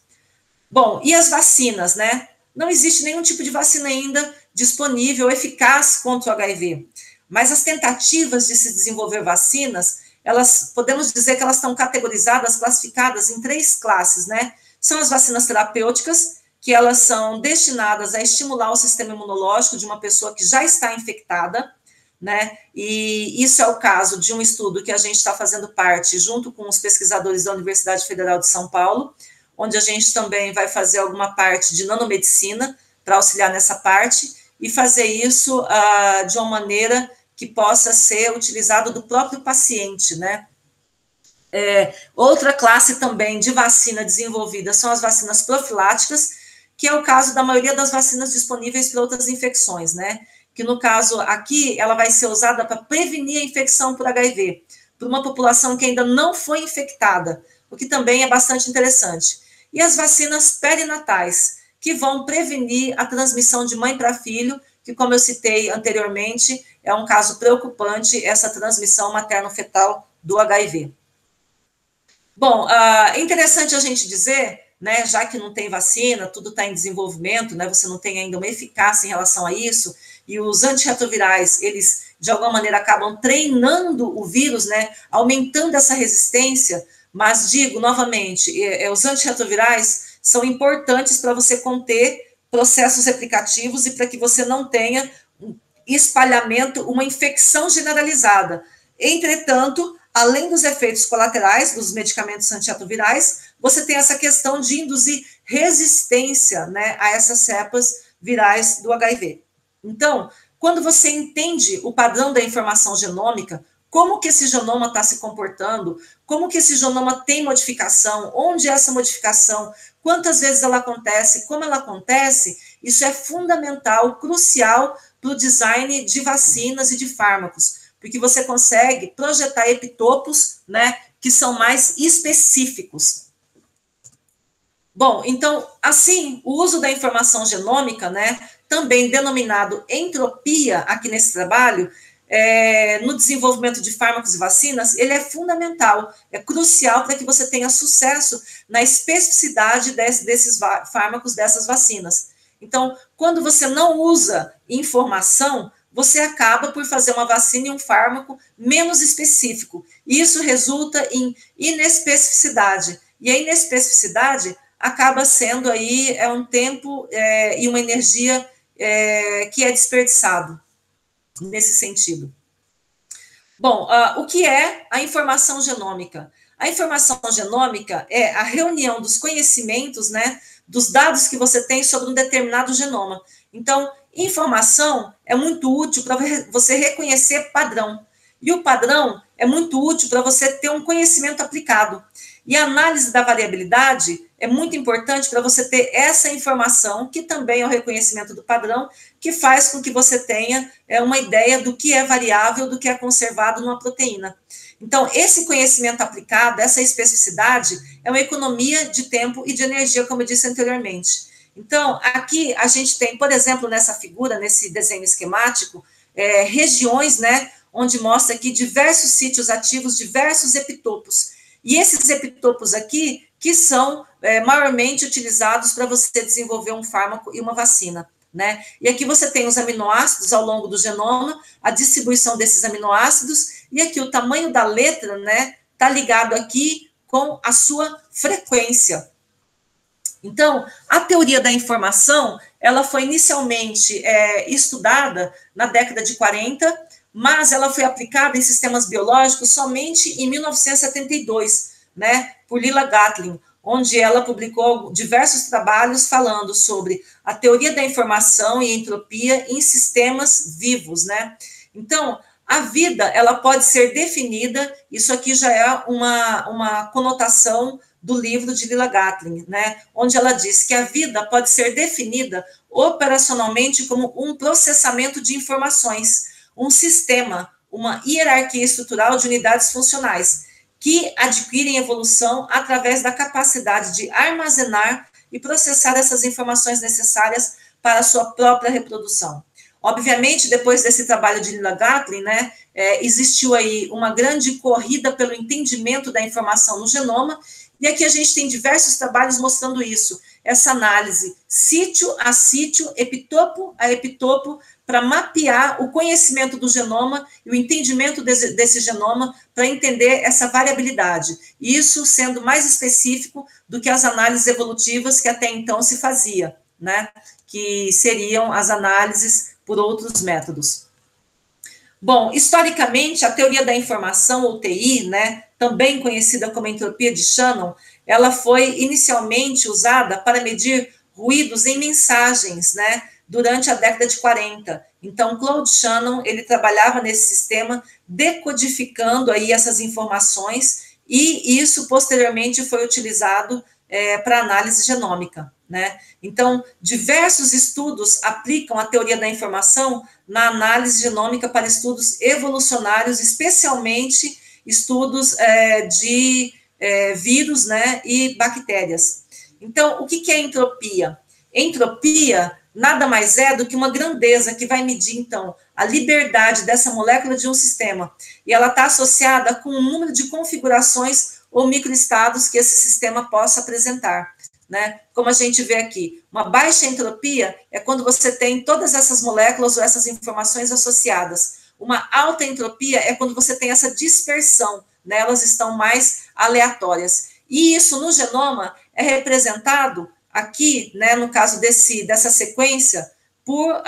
Bom, e as vacinas, né? Não existe nenhum tipo de vacina ainda disponível, eficaz contra o HIV. Mas as tentativas de se desenvolver vacinas, elas, podemos dizer que elas estão categorizadas, classificadas em 3 classes, né? São as vacinas terapêuticas, que elas são destinadas a estimular o sistema imunológico de uma pessoa que já está infectada, né? E isso é o caso de um estudo que a gente está fazendo parte, junto com os pesquisadores da Universidade Federal de São Paulo, onde a gente também vai fazer alguma parte de nanomedicina para auxiliar nessa parte, e fazer isso de uma maneira que possa ser utilizado do próprio paciente, né? Outra classe também de vacina desenvolvida são as vacinas profiláticas, que é o caso da maioria das vacinas disponíveis para outras infecções, né? Que no caso aqui, ela vai ser usada para prevenir a infecção por HIV, por uma população que ainda não foi infectada, o que também é bastante interessante. E as vacinas perinatais, que vão prevenir a transmissão de mãe para filho, que, como eu citei anteriormente, é um caso preocupante, essa transmissão materno-fetal do HIV. Bom, é interessante a gente dizer, né, já que não tem vacina, tudo está em desenvolvimento, né, você não tem ainda uma eficácia em relação a isso, e os antirretrovirais, eles, de alguma maneira, acabam treinando o vírus, né, aumentando essa resistência, mas digo, novamente, os antirretrovirais são importantes para você conter processos replicativos e para que você não tenha espalhamento, uma infecção generalizada. Entretanto, além dos efeitos colaterais dos medicamentos antirretrovirais, você tem essa questão de induzir resistência, né, a essas cepas virais do HIV. Então, quando você entende o padrão da informação genômica, como que esse genoma está se comportando, como que esse genoma tem modificação, onde é essa modificação, quantas vezes ela acontece, como ela acontece, isso é fundamental, crucial para o design de vacinas e de fármacos, porque você consegue projetar epitopos, né, que são mais específicos. Bom, então, assim, o uso da informação genômica, né, também denominado entropia aqui nesse trabalho, no desenvolvimento de fármacos e vacinas, ele é fundamental, é crucial para que você tenha sucesso na especificidade desses fármacos, dessas vacinas. Então, quando você não usa informação, você acaba por fazer uma vacina e um fármaco menos específico. E isso resulta em inespecificidade. E a inespecificidade acaba sendo aí um tempo e uma energia que é desperdiçado nesse sentido. Bom, o que é a informação genômica? A informação genômica é a reunião dos conhecimentos, né, dos dados que você tem sobre um determinado genoma. Então, informação é muito útil para você reconhecer padrão. E o padrão é muito útil para você ter um conhecimento aplicado. E a análise da variabilidade é muito importante para você ter essa informação, que também é o reconhecimento do padrão, que faz com que você tenha uma ideia do que é variável, do que é conservado numa proteína. Então, esse conhecimento aplicado, essa especificidade, é uma economia de tempo e de energia, como eu disse anteriormente. Então, aqui a gente tem, por exemplo, nessa figura, nesse desenho esquemático, regiões, né, onde mostra aqui diversos sítios ativos, diversos epitopos. E esses epitopos aqui, que são maiormente utilizados para você desenvolver um fármaco e uma vacina, né? E aqui você tem os aminoácidos ao longo do genoma, a distribuição desses aminoácidos, e aqui o tamanho da letra, né, está ligado aqui com a sua frequência. Então, a teoria da informação, ela foi inicialmente estudada na década de 40, mas ela foi aplicada em sistemas biológicos somente em 1972, né, por Lila Gatlin, onde ela publicou diversos trabalhos falando sobre a teoria da informação e entropia em sistemas vivos, né? Então, a vida, ela pode ser definida, isso aqui já é uma conotação do livro de Lila Gatlin, né, onde ela diz que a vida pode ser definida operacionalmente como um processamento de informações, um sistema, uma hierarquia estrutural de unidades funcionais, que adquirem evolução através da capacidade de armazenar e processar essas informações necessárias para a sua própria reprodução. Obviamente, depois desse trabalho de Lila Gatlin, né, existiu aí uma grande corrida pelo entendimento da informação no genoma, e aqui a gente tem diversos trabalhos mostrando isso, essa análise sítio a sítio, epitopo a epitopo, para mapear o conhecimento do genoma e o entendimento desse genoma para entender essa variabilidade. Isso sendo mais específico do que as análises evolutivas que até então se fazia, né? Que seriam as análises por outros métodos. Bom, historicamente, a teoria da informação, ou TI, né, também conhecida como entropia de Shannon, ela foi inicialmente usada para medir ruídos em mensagens, né, durante a década de 40. Então, Claude Shannon, ele trabalhava nesse sistema, decodificando aí essas informações, e isso posteriormente foi utilizado para análise genômica, né? Então, diversos estudos aplicam a teoria da informação na análise genômica para estudos evolucionários, especialmente estudos de vírus, né, e bactérias. Então, o que é entropia? Entropia nada mais é do que uma grandeza que vai medir, então, a liberdade dessa molécula de um sistema. E ela está associada com o número de configurações ou microestados que esse sistema possa apresentar, né? Como a gente vê aqui, uma baixa entropia é quando você tem todas essas moléculas ou essas informações associadas. Uma alta entropia é quando você tem essa dispersão, né? Elas estão mais aleatórias. E isso no genoma é representado aqui, né, no caso dessa sequência, por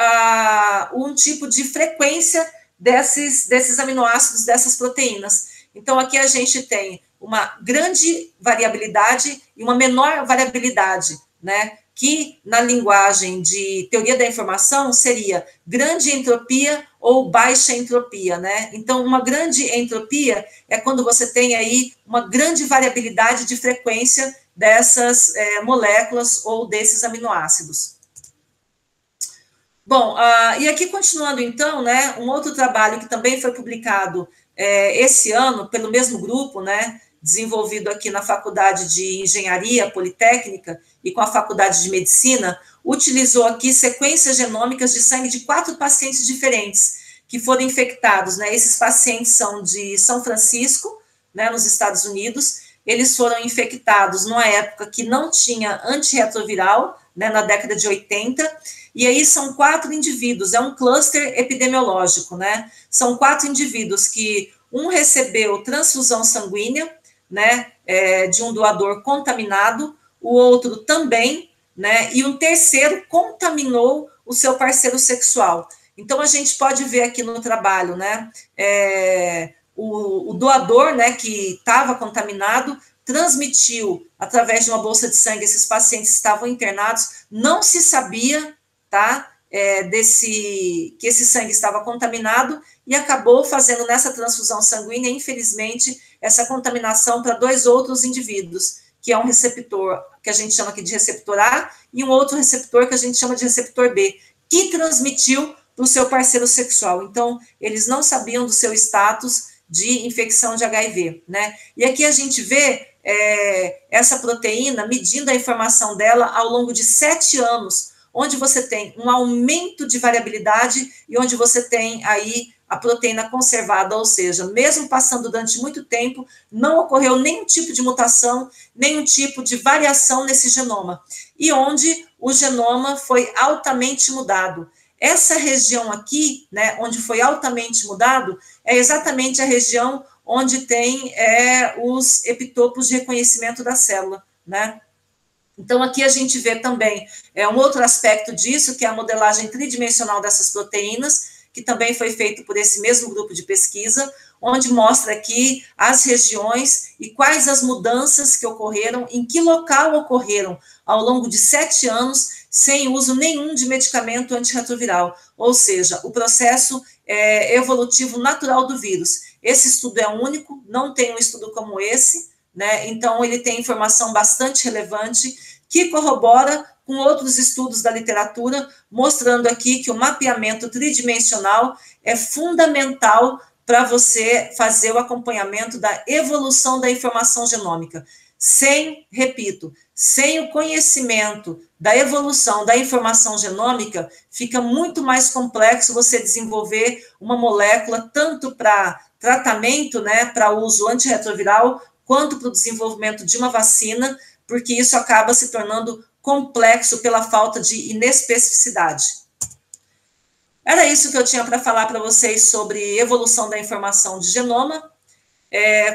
um tipo de frequência desses aminoácidos, dessas proteínas. Então, aqui a gente tem uma grande variabilidade e uma menor variabilidade, né, que na linguagem de teoria da informação seria grande entropia ou baixa entropia, né? Então, uma grande entropia é quando você tem aí uma grande variabilidade de frequência dessas moléculas ou desses aminoácidos. Bom, e aqui continuando então, né, um outro trabalho que também foi publicado esse ano pelo mesmo grupo, né, desenvolvido aqui na Faculdade de Engenharia Politécnica e com a Faculdade de Medicina, utilizou aqui sequências genômicas de sangue de 4 pacientes diferentes, que foram infectados, né? Esses pacientes são de São Francisco, né, nos Estados Unidos. Eles foram infectados numa época que não tinha antirretroviral, né, na década de 80, e aí são 4 indivíduos, é um cluster epidemiológico, né? São 4 indivíduos que um recebeu transfusão sanguínea, né, de um doador contaminado, o outro também, né, e um terceiro contaminou o seu parceiro sexual. Então, a gente pode ver aqui no trabalho, né, o doador, né, que estava contaminado, transmitiu através de uma bolsa de sangue, esses pacientes estavam internados, não se sabia, tá, que esse sangue estava contaminado, e acabou fazendo nessa transfusão sanguínea, infelizmente, essa contaminação para 2 outros indivíduos, que é um receptor que a gente chama aqui de receptor A, e um outro receptor que a gente chama de receptor B, que transmitiu para o seu parceiro sexual. Então, eles não sabiam do seu status de infecção de HIV, né? E aqui a gente vê essa proteína medindo a informação dela ao longo de 7 anos, onde você tem um aumento de variabilidade e onde você tem aí a proteína conservada, ou seja, mesmo passando durante muito tempo, não ocorreu nenhum tipo de mutação, nenhum tipo de variação nesse genoma, e onde o genoma foi altamente mudado. Essa região aqui, né, onde foi altamente mudado, é exatamente a região onde tem os epitopos de reconhecimento da célula, né? Então, aqui a gente vê também um outro aspecto disso, que é a modelagem tridimensional dessas proteínas, que também foi feito por esse mesmo grupo de pesquisa, onde mostra aqui as regiões e quais as mudanças que ocorreram, em que local ocorreram ao longo de 7 anos, sem uso nenhum de medicamento antirretroviral, ou seja, o processo evolutivo natural do vírus. Esse estudo é único, não tem um estudo como esse, né? Então, ele tem informação bastante relevante que corrobora com outros estudos da literatura, mostrando aqui que o mapeamento tridimensional é fundamental para você fazer o acompanhamento da evolução da informação genômica. Repito, sem o conhecimento da evolução da informação genômica, fica muito mais complexo você desenvolver uma molécula, tanto para tratamento, né, para uso antirretroviral, quanto para o desenvolvimento de uma vacina, porque isso acaba se tornando complexo pela falta de inespecificidade. Era isso que eu tinha para falar para vocês sobre evolução da informação de genoma.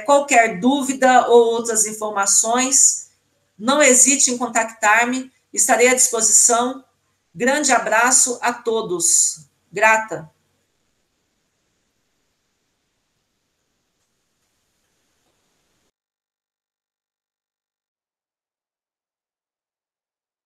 Qualquer dúvida ou outras informações, não hesite em contactar-me, estarei à disposição. Grande abraço a todos. Grata.